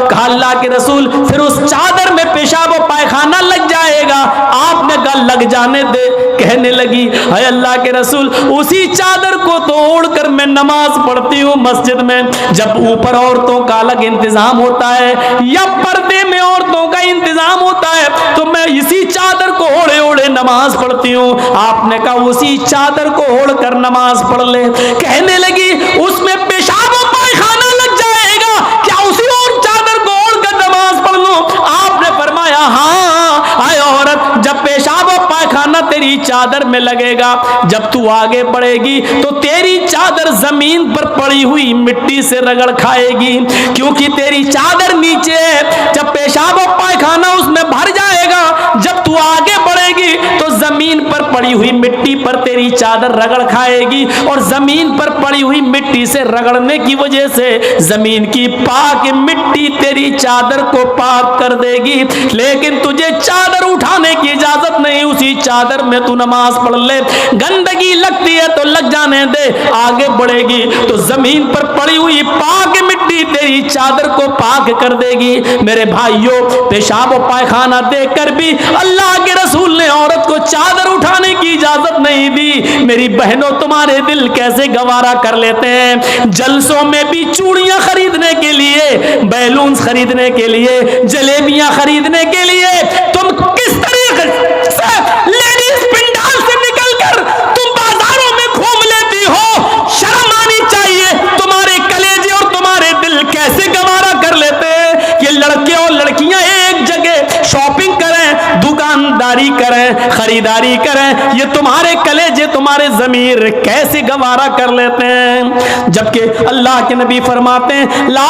कहा अल्लाह के रसूल फिर उस चादर में पेशाब और पायखाना लग जाएगा। आपने कहा लग जाने दे। कहने लगी है अल्लाह के रसूल उसी चादर को तोड़कर मैं नमाज पढ़ती हूँ मस्जिद में। जब ऊपर औरतों का अलग इंतजाम होता है या पर्दे में औरतों का इंतजाम होता है, तो मैं इसी चादर को ओढ़े ओढ़े नमाज पढ़ती हूँ। आपने कहा उसी चादर को ओढ़कर नमाज पढ़ ले। कहने लगी उसमें पेशाब और पायखाना लग जाएगा, क्या उसी और चादर को ओढ़कर नमाज पढ़ लूं? आपने फरमाया हाँ, आए औरत, जब पेशाब और पायखाना तेरी चादर में लगेगा, जब तू आगे बढ़ेगी तो तेरी चादर जमीन पर पड़ी हुई मिट्टी से रगड़ खाएगी, क्योंकि तेरी चादर नीचे है। जब पेशाब और पायखाना उसमें भर जाएगा, जब तू आगे बढ़ेगी तो जमीन पर पड़ी हुई मिट्टी पर तेरी चादर रगड़ खाएगी, और जमीन पर पड़ी हुई मिट्टी से रगड़ने की वजह से जमीन की पाक मिट्टी तेरी चादर को पाक कर देगी। लेकिन तुझे चादर उठाने की इजाजत नहीं, उसी चादर में तू नमाज पढ़ ले। गंदगी लगती है तो लग जाने दे, आगे बढ़ेगी तो जमीन पर पड़ी हुई पाक मिट्टी तेरी चादर को पाक कर देगी। मेरे भाइयों, पेशाब और पायखाना देखकर भी अल्लाह के रसूल ने औरत को चादर उठाने की इजाजत नहीं दी। मेरी बहनों, तुम्हारे दिल कैसे गवारा कर लेते हैं? जलसों में भी चूड़ियां खरीदने के लिए, बैलून खरीदने के लिए, जलेबियां खरीदने के लिए तुम किस तरीके से लेडीज पंडाल से निकलकर तुम बाजारों में घूम लेती हो? शर्म आनी चाहिए। तुम्हारे कलेजे और तुम्हारे दिल कैसे गवारा कर लेते हैं कि लड़के और लड़कियां एक जगह शॉपिंग करें, दुकानदारी करें, खरीदारी करें? ये तुम्हारे कलेजे, तुम्हारे ज़मीर कैसे गवारा कर लेते हैं? जबकि अल्लाह के नबी फरमाते हैं ला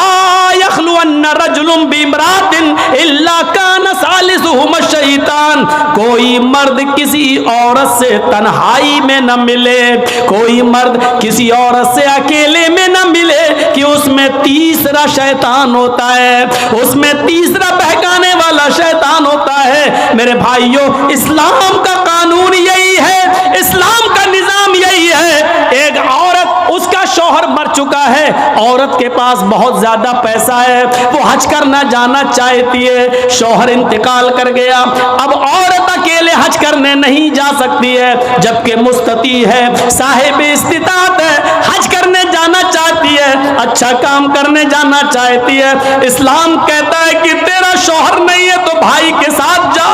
यखलुअन्न रजुलुन बिमरातिन इल्ला कान सालिसुहुमा शैतान। कोई मर्द किसी औरत से तन्हाई में न मिले, कोई मर्द किसी औरत से अकेले में न मिले कि उसमें तीसरा शैतान होता है, उसमें तीसरा बहकाने वाला शैतान होता है। मेरे भाइयों, इस्लाम का कानून यही है, इस्लाम का निजाम यही है। एक औरत, उसका शौहर मर चुका है, औरत के पास बहुत ज्यादा पैसा है, वो हज करना जाना चाहती है, शौहर इंतकाल कर गया, अब औरत अकेले हज करने नहीं जा सकती है, जबकि मुस्तती है, साहिब इस्तिताअत है, हज करने जाना चाहती है, अच्छा काम करने जाना चाहती है। इस्लाम कहता है कि तेरा शौहर नहीं है तो भाई के साथ जा,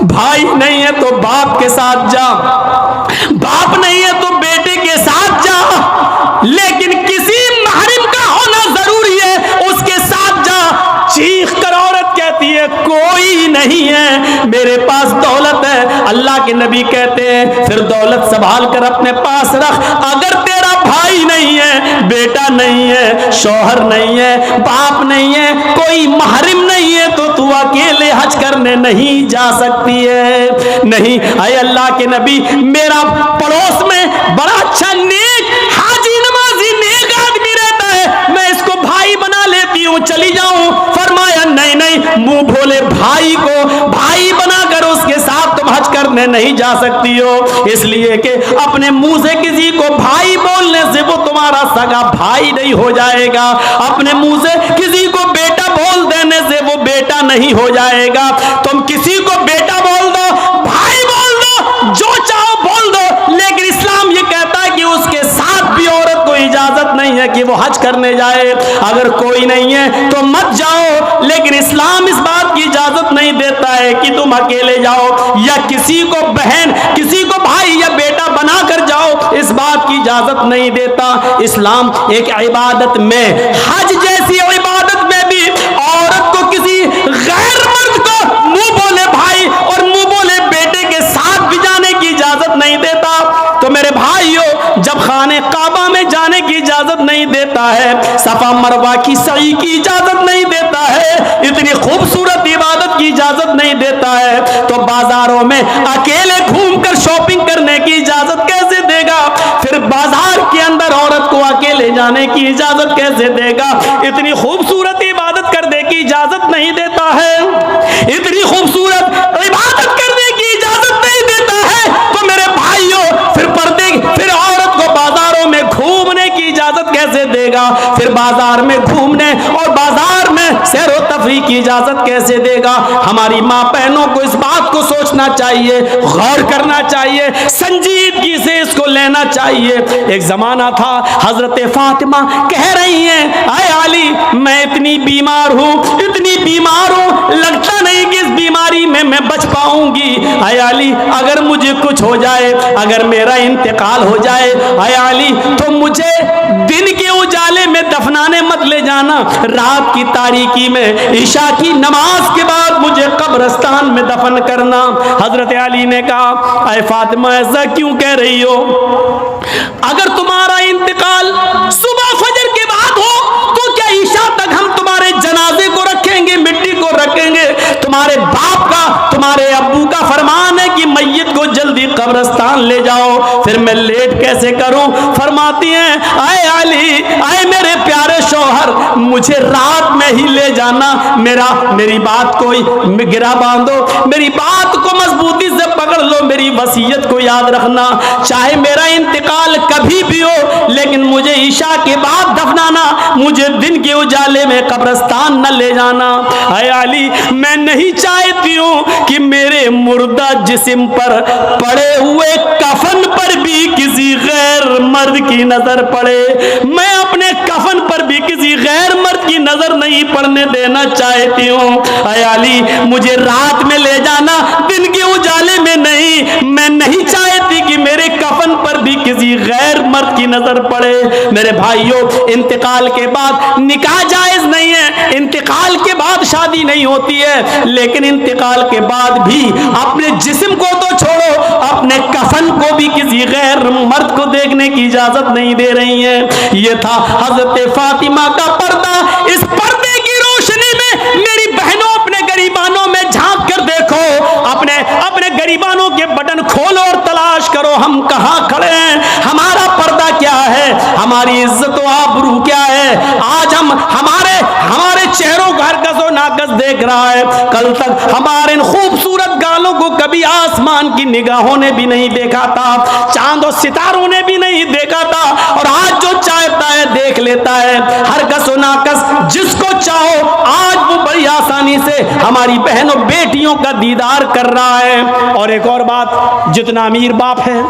भाई नहीं है तो बाप के साथ जा, बाप नहीं है तो बेटे के साथ जा, लेकिन किसी महरम का होना जरूरी है, उसके साथ जा। चीख कर औरत कहती है कोई नहीं है, मेरे पास दौलत है। अल्लाह के नबी कहते हैं फिर दौलत संभाल कर अपने पास रख। अगर तेरा भाई नहीं है, बेटा नहीं है, शौहर नहीं है, बाप नहीं है, कोई महरम नहीं है, तो तू अकेले हज करने नहीं जा सकती है। नहीं, आए अल्लाह के नबी, मेरा पड़ोस में बड़ा अच्छा नेक हाजी नमाजी नेक आदमी रहता है, मैं इसको भाई बना लेती हूँ, चली जाऊं। फरमाया नहीं नहीं, मुंह भोले भाई को भाई बनाकर उसके साथ तुम हज करने नहीं जा सकती हो, इसलिए कि अपने मुंह से किसी को भाई बोलने से वो तुम्हारा सगा भाई नहीं हो जाएगा, अपने मुंह से किसी को बेटा बोल देने से वो बेटा नहीं हो जाएगा। तुम किसी को बेटा बोल दो, भाई बोल दो, जो चाहो बोल दो, लेकिन इस्लाम ये कहता है कि उसके साथ भी औरत को इजाजत नहीं है कि वो हज करने जाए। अगर कोई नहीं है तो मत जाओ, लेकिन इस्लाम इस बात की इजाजत नहीं देता है कि तुम अकेले जाओ या किसी को बहन, किसी को भाई या बेटा बना कर जाओ, इस बात की इजाजत नहीं देता। इस्लाम एक इबादत में, हज जैसी इबादत में भी औरत को किसी गैर मर्द को मुंह बोले भाई और मुंह बोले बेटे के साथ भी जाने की इजाजत नहीं देता। तो मेरे भाइयों, जब खाने काबा में जाने की इजाजत नहीं देता है, सफा मरवा की सई की इजाजत नहीं देता है, इतनी खूबसूरत इबादत की इजाजत नहीं देता है, तो बाजारों में अकेले घूमकर शॉपिंग करने की इजाजत कैसे देगा? फिर बाजार के अंदर औरत को अकेले जाने की इजाजत कैसे देगा? इतनी खूबसूरत इबादत करने की इजाजत नहीं देता है, इतनी खूबसूरत इबादत करने की इजाजत नहीं देता है, तो मेरे भाइयों फिर औरत को बाजारों में घूमने की इजाजत कैसे देगा? फिर बाजार में घूमने और बाजार में सैर व तफरीह की इजाजत कैसे देगा? हमारी माँ बहनों को इस बात को सोचना चाहिए, गौर करना चाहिए, संजीदगी से इसको लेना चाहिए। एक जमाना था, हजरत फातिमा कह रही हैं, आए अली, मैं इतनी बीमार हूँ, इतनी बीमार हूँ, लगता नहीं कि इस बीमारी में मैं बच पाऊंगी। आए अली, अगर मुझे कुछ हो जाए, अगर मेरा इंतकाल हो जाए, आए अली, तो मुझे दिन के उजाले में दफनाने मत ले जाना, रात की तारीकी में ईशा की नमाज के बाद मुझे कब्रिस्तान में दफन करना। हजरत अली ने कहा, आए फातिमा, ऐसा क्यों कह रही हो? अगर तुम्हारा इंतकाल सुबह फजर के बाद हो तो क्या ईशा तक हम तुम्हारे जनाजे को रखेंगे, मिट्टी को रखेंगे? तुम्हारे बाप का, तुम्हारे अब्बू का फरमान है कि मैयत को जल्दी कब्रिस्तान ले जाओ, फिर मैं लेट कैसे करूं? फरमाती हैं, आए अली, आए मेरे प्यारे शौहर, मुझे रात में ही ले जाना, मेरी बात को गिरा बांधो, मेरी बात को मजबूती से पकड़ लो, मेरी वसीयत को याद रखना, चाहे मेरा इंतकाल कभी भी हो, लेकिन मुझे ईशा के बाद दफनाना, मुझे दिन के उजाले में कब्रिस्तान न ले जाना। आए अली, मैं नहीं चाहती हूँ कि मेरे मुर्दा जिस्म पर पड़े हुए कफन पर भी किसी गैर मर्द की नजर पड़े, मैं अपने कफन पर भी किसी गैर मर्द की नजर नहीं पड़ने देना चाहती हूँ। आए अली, मुझे रात में ले जाना, दिन के उजाले में नहीं, मैं नहीं चाहती कि मेरे कफन पर भी किसी गैर मर्द की नजर पड़े। मेरे भाइयों, इंतकाल के बाद निकाह जायज नहीं है, इंतकाल के बाद शादी नहीं होती है, लेकिन इंतकाल के बाद भी अपने जिस्म को तो छोड़ो, अपने कफन को भी किसी गैर मर्द को देखने की इजाजत नहीं दे रही है। ये था हजरत फातिमा का पर्दा। इस पर्दे की रोशनी में मेरी बहनों, अपने गरीबानों में झांक कर देखो, अपने गरीबानों के बटन खोलो और तलाश करो, हम कहाँ खड़े हैं, हमारा पर्दा क्या है, हमारी इज्जत व आबरू क्या है। आज हमारे चेहरों को हर कसो नाकस देख रहा है, कल तक हमारे इन खूबसूरत गालों को कभी आसमान की निगाहों ने भी नहीं देखा था, चांद और सितारों ने भी नहीं देखा था, और आज जो चाहता है देख लेता है, हर कसो नाकस जिसको चाहो आज वो बड़ी आसानी से हमारी बहनों बेटियों का दीदार कर रहा है। और एक और बात, जितना अमीर बाप है,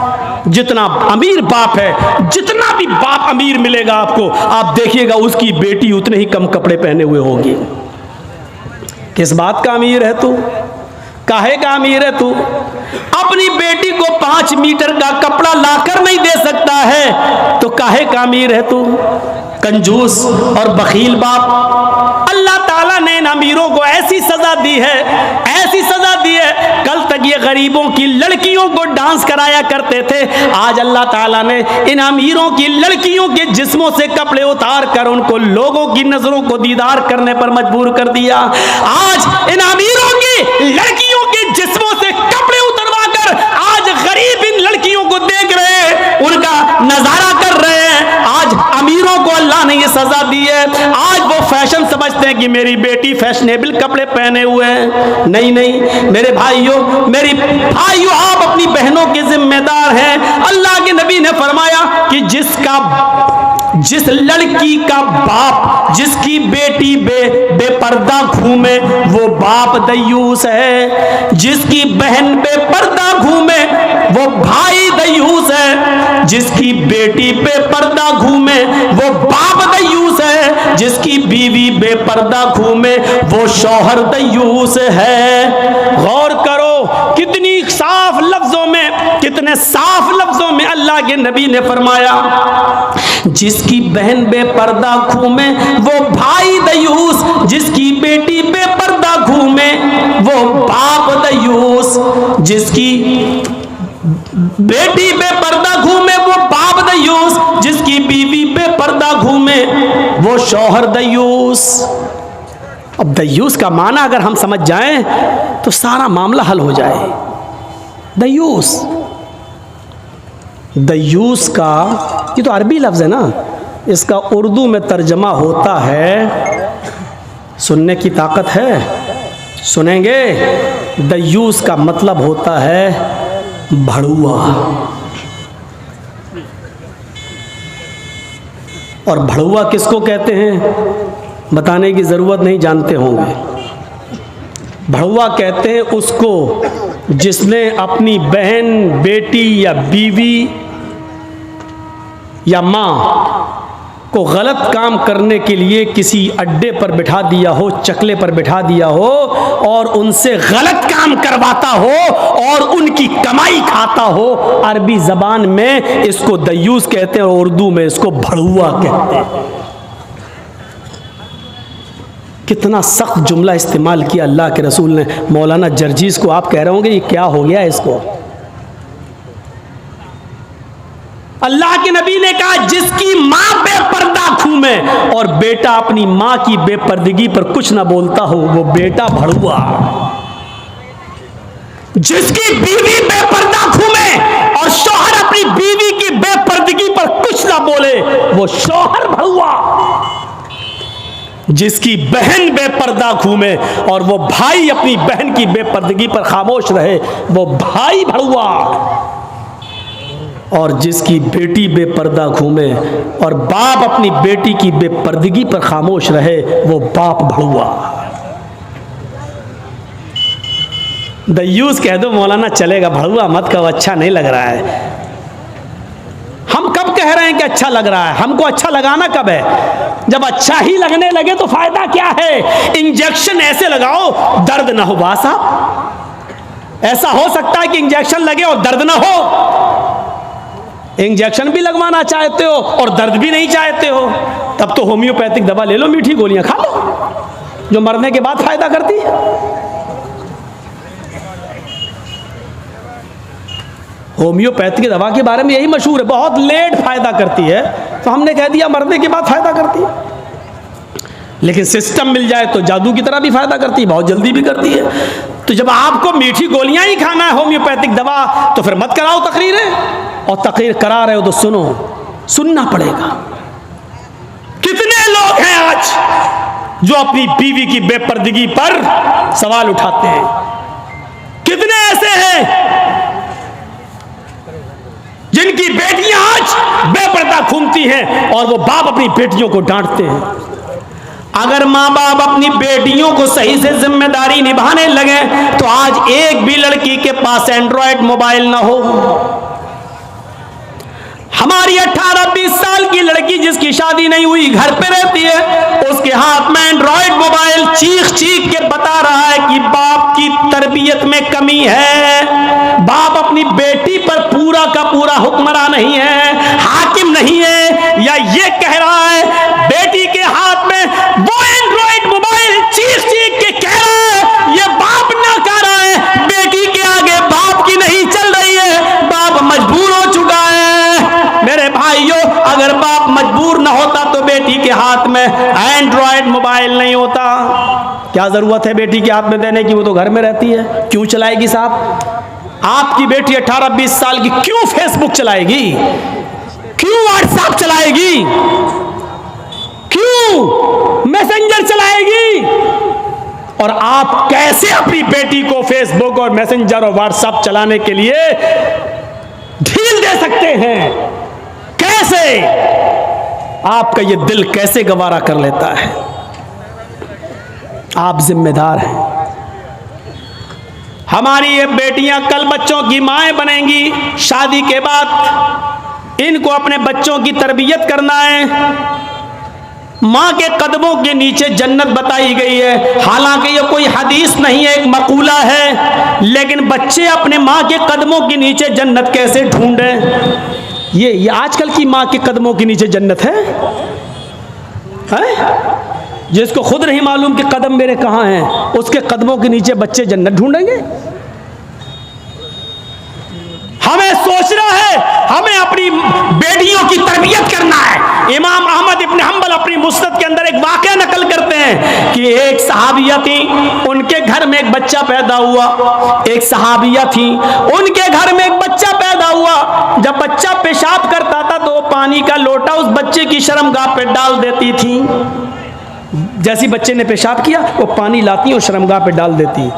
जितना अमीर बाप है, जितना भी बाप अमीर मिलेगा आपको, आप देखिएगा उसकी बेटी उतने ही कम कपड़े पहने हुए होगी। किस बात का अमीर है तू? काहे का अमीर है तू? अपनी बेटी को 5 मीटर का कपड़ा लाकर नहीं दे सकता है तो काहे का अमीर है तू? कंजूस और बखील बाप। अल्लाह ताला ने इन अमीरों को ऐसी सजा दी है, ऐसी सजा दी है, कल तक ये गरीबों की लड़कियों को डांस कराया करते थे, आज अल्लाह ताला ने इन अमीरों की लड़कियों के जिस्मों से कपड़े उतार कर उनको लोगों की नजरों को दीदार करने पर मजबूर कर दिया। आज इन अमीरों की लड़कियों के जिस्मों से कपड़े उतरवा कर आज गरीब इन लड़कियों को देख रहे हैं, उनका नजारा कर रहे हैं। आज अमीरों को अल्लाह ने ये सजा दी है, आज वो फैशन समझते हैं कि मेरी बेटी फैशनेबल कपड़े पहने हुए हैं। नहीं नहीं मेरे भाइयों, मेरी भाइयों, आप अपनी बहनों के जिम्मेदार हैं। अल्लाह के नबी ने फरमाया कि जिस लड़की का बाप जिसकी बेटी बेपर्दा घूमे वो बाप दयूस है, जिसकी बहन बेपर्दा घूमे वो भाई दयूस है, जिसकी बेटी बेपर्दा घूमे वो बाप दयूस है, जिसकी बीवी बेपर्दा घूमे वो शौहर दयूस है। गौर करो कितनी साफ लफ्जों में, कितने साफ लफ्जों में अल्लाह के नबी ने फरमाया, जिसकी बहन बेपर्दा घूमे वो भाई दयूस, जिसकी बेटी बेपर्दा घूमे वो बाप दयूस, जिसकी बेटी बेपर्दा घूमे वो बाप दयूस, जिसकी बीवी बेपर्दा घूमे वो शौहर दयूस। अब दयूस का माना अगर हम समझ जाएं तो सारा मामला हल हो जाए। दयूस, दयूस का ये तो अरबी लफ्ज़ है ना, इसका उर्दू में तर्जमा होता है, सुनने की ताकत है, सुनेंगे। दयूस का मतलब होता है भड़ुआ, और भड़ुआ किसको कहते हैं बताने की ज़रूरत नहीं, जानते होंगे। भड़ुआ कहते हैं उसको जिसने अपनी बहन, बेटी या बीवी या माँ को गलत काम करने के लिए किसी अड्डे पर बिठा दिया हो, चकले पर बिठा दिया हो और उनसे गलत काम करवाता हो और उनकी कमाई खाता हो। अरबी ज़बान में इसको दयूस कहते हैं और उर्दू में इसको भड़ुआ कहते हैं। कितना सख्त जुमला इस्तेमाल किया अल्लाह के रसूल ने। मौलाना जर्जीस को आप कह रहे होंगे ये क्या हो गया इसको। अल्लाह के नबी ने कहा जिसकी माँ बेपर्दा घूमे और बेटा अपनी माँ की बेपर्दगी पर कुछ ना बोलता हो वो बेटा भड़ुआ, जिसकी बीवी बेपर्दा घूमे और शौहर अपनी बीवी की बेपर्दगी पर कुछ ना बोले वो शौहर भड़ुआ, जिसकी बहन बेपर्दा घूमे और वो भाई अपनी बहन की बेपर्दगी पर खामोश रहे वो भाई भड़ुआ, और जिसकी बेटी बेपर्दा घूमे और बाप अपनी बेटी की बेपर्दगी पर खामोश रहे वो बाप भड़ुआ। दयूस कह दो मौलाना चलेगा, भड़ुआ मत कहो, अच्छा नहीं लग रहा है। हम कब कह रहे हैं कि अच्छा लग रहा है? हमको अच्छा लगाना कब है? जब अच्छा ही लगने लगे तो फायदा क्या है? इंजेक्शन ऐसे लगाओ दर्द ना हो। साहब ऐसा हो सकता है कि इंजेक्शन लगे और दर्द ना हो? इंजेक्शन भी लगवाना चाहते हो और दर्द भी नहीं चाहते हो, तब तो होम्योपैथिक दवा ले लो, मीठी गोलियां खा लो जो मरने के बाद फायदा करती है। होम्योपैथिक दवा के बारे में यही मशहूर है, बहुत लेट फायदा करती है, तो हमने कह दिया मरने के बाद फायदा करती है। लेकिन सिस्टम मिल जाए तो जादू की तरह भी फायदा करती है, बहुत जल्दी भी करती है। तो जब आपको मीठी गोलियां ही खाना है होम्योपैथिक दवा तो फिर मत कराओ तकरीरें, और तकरीर करा रहे हो तो सुनो, सुनना पड़ेगा। कितने लोग हैं आज जो अपनी बीवी की बेपर्दगी पर सवाल उठाते हैं? कितने ऐसे हैं जिनकी बेटियां आज बेपर्दा घूमती हैं और वो बाप अपनी बेटियों को डांटते हैं? अगर माँ बाप अपनी बेटियों को सही से जिम्मेदारी निभाने लगे तो आज एक भी लड़की के पास एंड्रॉयड मोबाइल ना हो। हमारी 18-20 साल की लड़की जिसकी शादी नहीं हुई घर पे रहती है, उसके हाथ में एंड्रॉयड मोबाइल चीख चीख के बता रहा है कि बाप की तरबियत में कमी है, बाप अपनी बेटी पर पूरा का पूरा हुक्मरान नहीं है, हाकिम नहीं है, या ये कह रहा है बेटी के हाथ में वो एंड्रॉयड मोबाइल चीख चीख के कह रहा है ये बाप ना कर रहा है, बेटी के आगे बाप की नहीं चल रही है, बाप मजबूर हो चुका है। मेरे भाइयों, अगर बाप मजबूर ना होता तो बेटी के हाथ में एंड्रॉयड मोबाइल नहीं होता। क्या जरूरत है बेटी के हाथ में देने की? वो तो घर में रहती है, क्यों चलाएगी साहब? आपकी बेटी 18-20 साल की क्यों फेसबुक चलाएगी? क्यों व्हाट्सएप चलाएगी? क्यों मैसेंजर चलाएगी? और आप कैसे अपनी बेटी को फेसबुक और मैसेंजर और व्हाट्सएप चलाने के लिए ढील दे सकते हैं? कैसे? आपका ये दिल कैसे गवारा कर लेता है? आप जिम्मेदार हैं। हमारी ये बेटियां कल बच्चों की माएँ बनेंगी। शादी के बाद इनको अपने बच्चों की तरबियत करना है। माँ के कदमों के नीचे जन्नत बताई गई है। हालांकि ये कोई हदीस नहीं है, एक मकूला है, लेकिन बच्चे अपने माँ के कदमों के नीचे जन्नत कैसे ढूंढें? ये आजकल की माँ के कदमों के नीचे जन्नत है? जिसको खुद नहीं मालूम कि कदम मेरे कहाँ हैं, उसके कदमों के नीचे बच्चे जन्नत ढूंढेंगे? हमें सोचना है, हमें अपनी बेटियों की तरबियत करना है। इमाम अहमद इब्न हंबल अपनी मुस्नद के अंदर एक वाक़या नकल करते हैं कि एक सहाबिया थी, उनके घर में एक बच्चा पैदा हुआ। एक सहाबिया थी, उनके घर में एक बच्चा पैदा हुआ। जब बच्चा पेशाब करता था तो पानी का लोटा उस बच्चे की शर्मगाह पे डाल देती थी। जैसी बच्चे ने पेशाब किया वो पानी लाती और शर्मगाह पे डाल देती।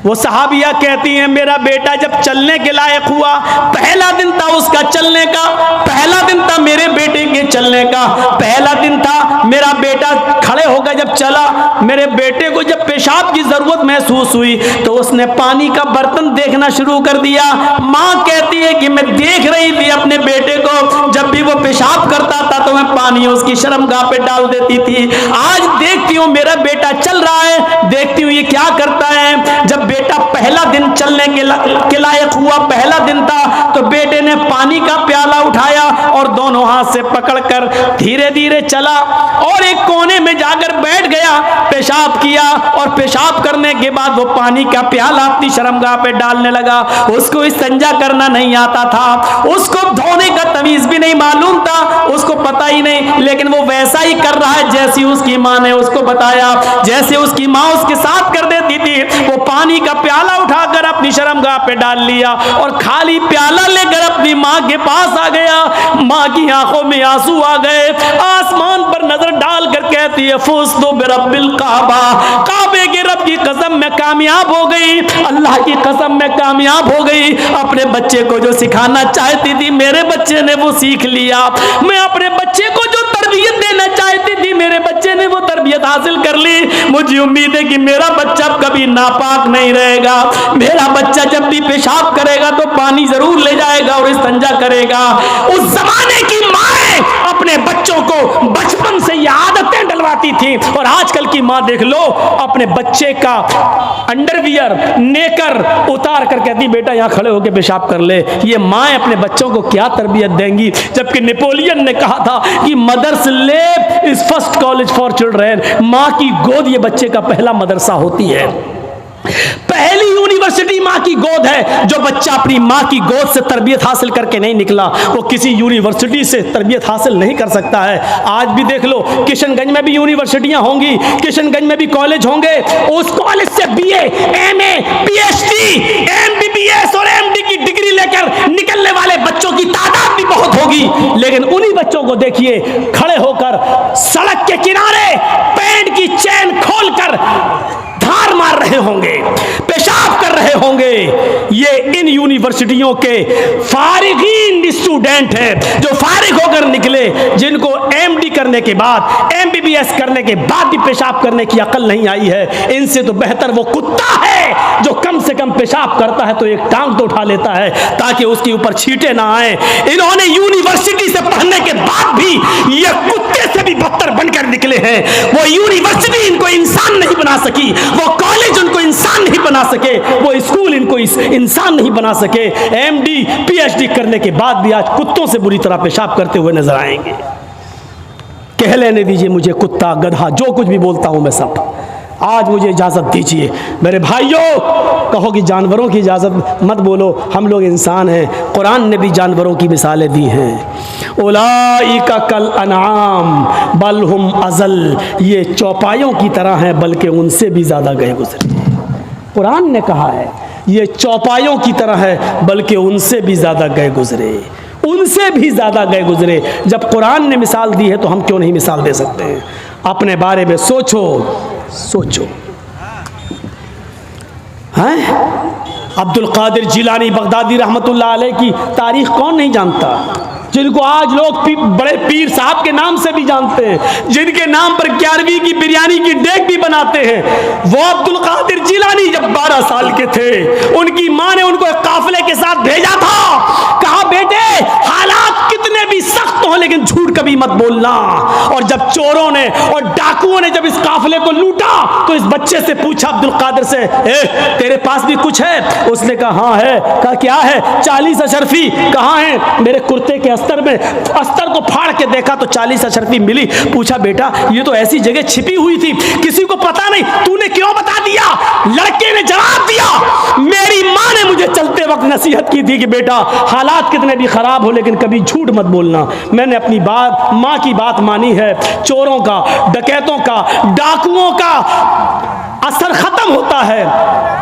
वो सहाबिया कहती हैं, मेरा बेटा जब चलने के लायक हुआ, पहला दिन था उसका चलने का, पहला दिन था मेरे बेटे के चलने का, पहला दिन था मेरा बेटा खड़े होकर जब चला, मेरे बेटे को जब पेशाब की जरूरत महसूस हुई तो उसने पानी का बर्तन देखना शुरू कर दिया। माँ कहती है कि मैं देख रही थी अपने बेटे को, जब भी वो पेशाब करता था तो मैं पानी उसकी शर्मगाह पे डाल देती थी। आज देखती हूँ मेरा बेटा चल रहा है, देखती हूँ ये क्या करता है। जब बेटा पहला दिन चलने के लायक हुआ, पहला दिन था, तो बेटे ने पानी का प्याला उठाया और दोनों हाथ से पकड़कर धीरे धीरे चला और एक कोने में जाकर बैठ गया, पेशाब किया और पेशाब करने के बाद वो पानी का प्याला अपनी शर्मगाह पे डालने लगा। उसको इस्तिंजा करना नहीं आता था, उसको धोने का तमीज भी नहीं मालूम था, उसको पता ही नहीं, लेकिन वो वैसा ही कर रहा है जैसी उसकी माँ ने उसको बताया। जैसे उसकी माँ उसके साथ कर देती थी, वो पानी का प्याला उठाकर अपनी शर्मगाह पे डाल लिया और खाली प्याला लेकर अपनी माँ के पास आ गया। माँ की आंखों में आंसू आ गए, आसमान पर नजर डालकर कहती है, फुज़्तु बिरब्बिल काबा, काबे के रब की कसम मैं कामयाब हो गई, अल्लाह की कसम मैं कामयाब हो गई। अपने बच्चे को जो सिखाना चाहती थी मेरे बच्चे ने वो सीख लिया। मैं अपने बच्चे को जो तरबियत देना चाहती थी मेरे बच्चे ने वो तरबियत हासिल कर ली। मुझे उम्मीद है कि मेरा बच्चा कभी नापाक नहीं रहेगा। मेरा बच्चा जब भी पेशाब करेगा तो पानी जरूर ले जाएगा और इस्तिंजा करेगा। उस जमाने की माएं अपने बच्चों को बचपन से ये आदतें डलवाती थी, और आजकल की माँ देख लो, अपने बच्चे का अंडरवियर नेकर उतार कर कहती बेटा यहाँ खड़े होकर पेशाब कर ले। ये माएं अपने बच्चों को क्या तरबियत देंगी? जबकि नेपोलियन ने कहा था कि mother's lap is first college for children, माँ की गोद ये बच्चे का पहला मदरसा होती है, पहली यूनिवर्सिटी माँ की गोद है। जो बच्चा अपनी माँ की गोद से तरबियत हासिल करके नहीं निकला वो किसी यूनिवर्सिटी से तरबियत हासिल नहीं कर सकता है। आज भी देख लो, किशनगंज में भी यूनिवर्सिटियां होंगी, किशनगंज में भी कॉलेज होंगे, उस कॉलेज से बीए, एमए, पीएचडी, एमबीबीएस और एमडी की डिग्री लेकर निकलने वाले बच्चों की तादाद भी बहुत होगी, लेकिन उन्हीं बच्चों को देखिए खड़े होकर सड़क के किनारे पैंट की चेन खोलकर धार मार रहे होंगे, पेशाब कर रहे होंगे। ये इन यूनिवर्सिटियों के फारिगीन स्टूडेंट हैं जो फारिग होकर निकले, जिनको एमडी करने के बाद, एमबीबीएस करने के बाद भी पेशाब करने की अकल नहीं आई है। इनसे तो बेहतर वो कुत्ता है जो कम से कम पेशाब करता है तो एक टांग तो उठा लेता है ताकि उसके ऊपर छींटे ना आए। इन्होंने यूनिवर्सिटी से पढ़ने के बाद भी ये कुत्ते से भी बदतर बनकर निकले हैं। वो यूनिवर्सिटी इनको इंसान नहीं बना सकी, वो कॉलेज उनको इंसान नहीं बना सके, वो स्कूल इनको इंसान नहीं बना सके। एमडी पीएचडी करने के बाद भी आज कुत्तों से बुरी तरह पेशाब करते हुए नजर आएंगे। कह लेने दीजिए मुझे कुत्ता, गधा, जो कुछ भी बोलता हूं मैं सब। आज मुझे इजाज़त दीजिए मेरे भाइयों, कहो कि जानवरों की इजाज़त मत बोलो, हम लोग इंसान हैं। कुरान ने भी जानवरों की मिसालें दी हैं। उलाइका कल अनाम बल हुम अज़ल, ये चौपायों की तरह हैं बल्कि उनसे भी ज़्यादा गए गुजरे। कुरान ने कहा है ये चौपायों की तरह है बल्कि उनसे भी ज़्यादा गए गुजरे, उनसे भी ज़्यादा गए गुजरे। जब कुरान ने मिसाल दी है तो हम क्यों नहीं मिसाल दे सकते हैं? अपने बारे में सोचो, सोचो। हैं अब्दुल कादिर जिलानी बगदादी रहमतुल्लाह अलैह की तारीख कौन नहीं जानता? जिनको आज लोग बड़े पीर साहब के नाम से भी जानते हैं, जिनके नाम पर 11वीं की बिरयानी की डेग भी बनाते हैं, वो अब्दुल कादिर जिलानी जब 12 साल के थे, उनकी मां ने उनको एक काफिले के साथ भेजा था, कहा बेटे हालात कितने भी सख्त हो लेकिन झूठ कभी मत बोलना। और जब चोरों ने और डाकुओं ने जब इस काफिले को लूटा तो इस बच्चे से पूछा अब्दुल कादिर से, तेरे पास भी कुछ है? उसने कहा हाँ है। कहा क्या है? 40 अशरफी। कहाँ है? मेरे कुर्ते के अस्तर में। अस्तर को फाड़ के देखा तो 40 अशरफी मिली। पूछा बेटा ये तो ऐसी जगह छिपी हुई थी, किसी को पता नहीं, तूने क्यों बता दिया? लड़के ने जवाब दिया, मेरी मां ने मुझे चलते वक्त नसीहत की थी कि बेटा हालात कितने भी खराब हो लेकिन कभी झूठ मत बोलना। मैंने अपनी बात, मां की बात मानी है। चोरों का, डकैतों का, डाकुओं का असर खत्म होता है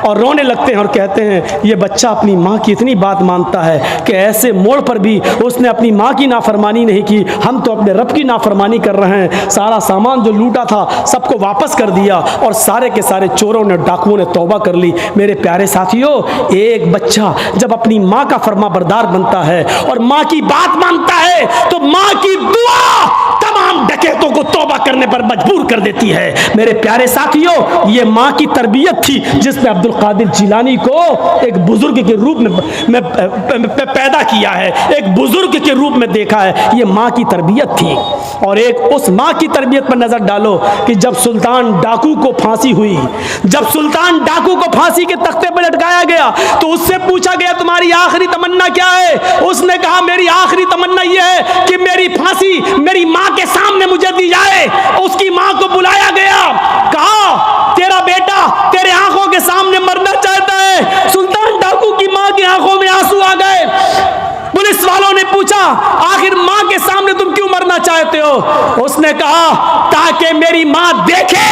और रोने लगते हैं और कहते हैं ये बच्चा अपनी माँ की इतनी बात मानता है कि ऐसे मोड़ पर भी उसने अपनी माँ की नाफरमानी नहीं की, हम तो अपने रब की नाफरमानी कर रहे हैं। सारा सामान जो लूटा था सबको वापस कर दिया और सारे के सारे चोरों ने, डाकुओं ने तौबा कर ली। मेरे प्यारे साथियों, एक बच्चा जब अपनी माँ का फरमा बरदार बनता है और माँ की बात मानता है तो माँ की दुआ तमाम डकैतों को तौबा करने पर मजबूर कर देती है। मेरे प्यारे साथियों, ये माँ की तरबियत थी जिसने अब्दुल कादिर जिलानी को एक बुजुर्ग के रूप में पैदा किया है, एक बुजुर्ग के रूप में देखा है। ये माँ की तरबियत थी। और एक उस माँ की तरबियत पर नजर डालो कि जब सुल्तान डाकू को फांसी हुई, जब सुल्तान डाकू को फांसी के तख्ते पर लटकाया गया तो उससे पूछा गया तुम्हारी आखिरी तमन्ना क्या है? उसने कहा मेरी आखिरी तमन्ना यह है कि मेरी फांसी मेरी माँ के सामने मुझे दी जाए। उसकी माँ को बुलाया गया, कहा तेरा बेटा तेरे आंखों के सामने मरना चाहता है। सुल्तान डाकू की माँ की आंखों में आंसू आ गए। पुलिस वालों ने पूछा आखिर माँ के सामने तुम क्यों मरना चाहते हो? उसने कहा ताकि मेरी माँ देखे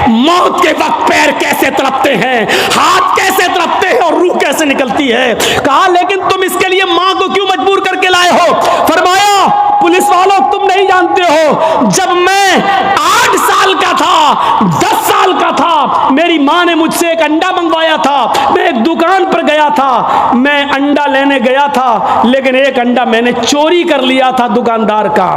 मौत के वक्त पैर कैसे तड़पते हैं, हाथ कैसे तड़पते हैं और रूह कैसे निकलती है। कहा लेकिन तुम इसके लिए माँ को क्यों मजबूर करके लाए हो? फरमाया पुलिस वालों तुम नहीं जानते हो, जब मैं 8 साल का था, 10 साल का था, मेरी माँ ने मुझसे एक अंडा मंगवाया था। मैं एक दुकान पर गया था, मैं अंडा लेने गया था लेकिन एक अंडा मैंने चोरी कर लिया था दुकानदार का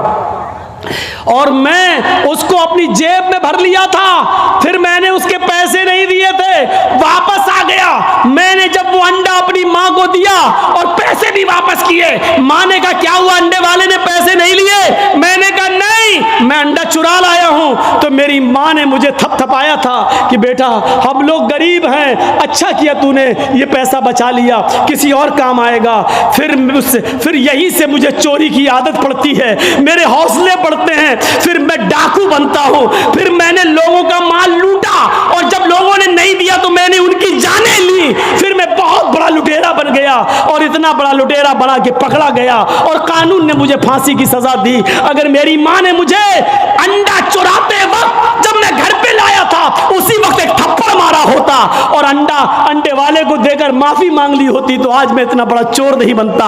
और मैं उसको अपनी जेब में भर लिया था। फिर मैंने उसके पैसे नहीं दिए थे, वापस आ गया। मैंने जब वो अंडा अपनी माँ को दिया और पैसे भी वापस किए, माँ ने कहा क्या हुआ, अंडे वाले ने पैसे नहीं लिए? मैंने कहा नहीं, मैं अंडा चुरा लाया हूं। तो मेरी माँ ने मुझे थपथपाया था कि बेटा हम लोग गरीब हैं, अच्छा किया तूने ये पैसा बचा लिया, किसी और काम आएगा। फिर यही से मुझे चोरी की आदत पड़ती है, मेरे हौसले बढ़ते हैं, फिर मैं डाकू बनता हूं। फिर मैंने लोगों का माल लूटा और जब लोगों ने नहीं दिया तो मैंने उनकी जानें ली। फिर मैं बहुत बड़ा लुटेरा बन गया और इतना बड़ा लुटेरा बना के पकड़ा गया और कानून ने मुझे फांसी की सजा दी। अगर मेरी माँ ने मुझे अंडा चुराते वक्त जब मैं घर पे लाया था उसी वक्त एक थप्पड़ मारा होता और अंडे वाले को देकर माफी मांग ली होती तो आज मैं इतना बड़ा चोर नहीं बनता,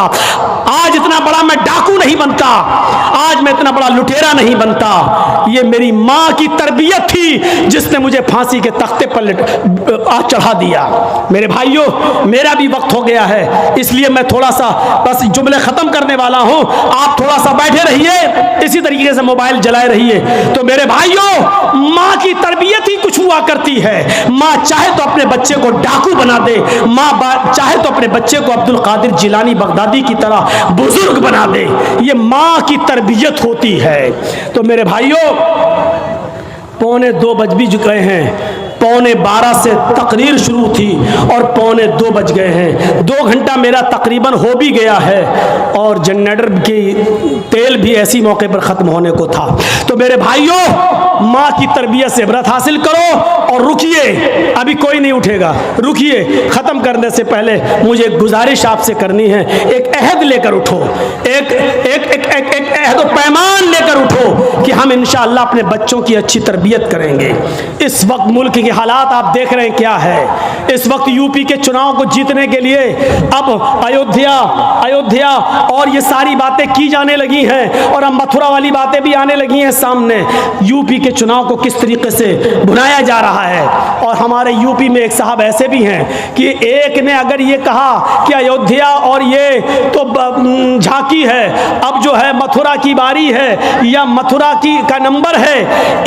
आज इतना बड़ा मैं डाकू नहीं बनता, आज मैं इतना बड़ा लुटेरा नहीं बनता। ये मेरी माँ की तरबियत थी जिसने मुझे फांसी के तख्ते पर चढ़ा दिया। मेरे भाइयों, मेरा भी वक्त हो गया है, इसलिए मैं थोड़ा सा बस जुमले खत्म करने वाला हूं। आप थोड़ा सा बैठे रहिए, इसी तरीके से मोबाइल जलाए रहिए। तो मेरे भाइयों, माँ की तरबियत ही कुछ हुआ करती है। माँ चाहे तो अपने बच्चे को डाकू बना दे, माँ चाहे तो अपने बच्चे को अब्दुल कादिर जिलानी बगदादी की तरह बुजुर्ग बना दे। ये माँ की तरबियत होती है। तो मेरे भाइयों, 1:45 बज भी चुके हैं, 11:45 से तकरीर शुरू थी और 1:45 बज गए हैं। 2 घंटा मेरा तकरीबन हो भी गया है और जनरेटर की तेल भी ऐसी मौके पर ख़त्म होने को था। तो मेरे भाइयों, माँ की तरबियत से इबरत हासिल करो और रुकिए, अभी कोई नहीं उठेगा, रुकिए। ख़त्म करने से पहले मुझे एक गुजारिश आपसे करनी है, एक अहद लेकर उठो, एक अहद व पैमान लेकर उठो कि हम इंशाअल्लाह अपने बच्चों की अच्छी तरबियत करेंगे। इस वक्त मुल्क के हालात आप देख रहे हैं क्या है। इस वक्त यूपी के चुनाव को जीतने के लिए अब अयोध्या और ये सारी बातें की जाने लगी हैं, और अब मथुरा वाली बातें भी आने लगी हैं सामने। यूपी के चुनाव को किस तरीके से बुनाया जा रहा है। और हमारे यूपी में एक साहब ऐसे भी हैं कि एक ने अगर ये कहा कि अयोध्या और ये तो झांकी है, अब जो है मथुरा की बारी है या मथुरा की का नंबर है,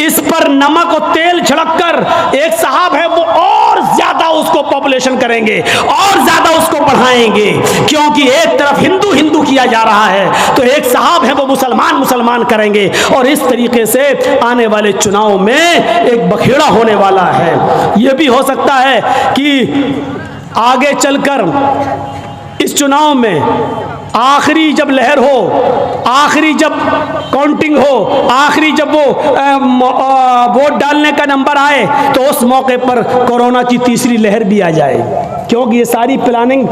इस पर नमक और तेल छिड़ककर एक साहब है वो और ज्यादा उसको पॉपुलेशन करेंगे और ज्यादा उसको बढ़ाएंगे, क्योंकि एक तरफ हिंदू हिंदू किया जा रहा है तो एक साहब है वो मुसलमान मुसलमान करेंगे। और इस तरीके से आने वाले चुनाव में एक बखेड़ा होने वाला है। यह भी हो सकता है कि आगे चलकर इस चुनाव में आखिरी जब लहर हो, आखिरी जब काउंटिंग हो, आखिरी जब वो वोट डालने का नंबर आए तो उस मौके पर कोरोना की तीसरी लहर भी आ जाए, क्योंकि ये सारी प्लानिंग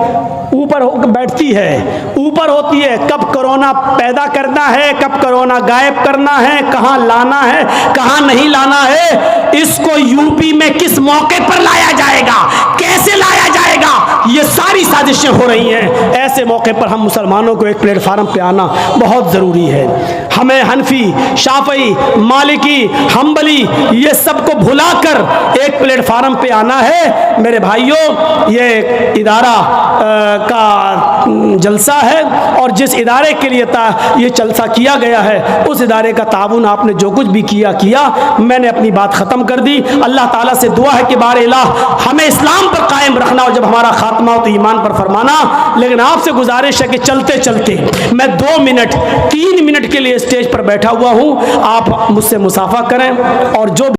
ऊपर होकर बैठती है, ऊपर होती है। कब कोरोना पैदा करना है, कब कोरोना गायब करना है, कहाँ लाना है, कहाँ नहीं लाना है, इसको यूपी में किस मौके पर लाया जाएगा, कैसे लाया जाएगा, ये सारी साजिशें हो रही हैं। ऐसे मौके पर हम मुसलमानों को एक प्लेटफार्म पे आना बहुत ज़रूरी है। हमें हनफी, शाफई, मालिकी, हम्बली ये सबको भुलाकर एक प्लेटफार्म पे आना है। मेरे भाइयों, ये इदारा का जलसा है और जिस इदारे के लिए ये जलसा किया गया है उस इदारे का ताउन आपने जो कुछ भी किया। मैंने अपनी बात ख़त्म कर दी। अल्लाह ताला से दुआ है कि बारे इलाह हमें इस्लाम पर कायम रखना और जब हमारा खात्मा हो तो ईमान पर फरमाना। लेकिन आपसे गुजारिश है कि चलते चलते मैं 2 मिनट 3 मिनट के लिए स्टेज पर बैठा हुआ हूँ, आप मुझसे मुसाफा करें और जो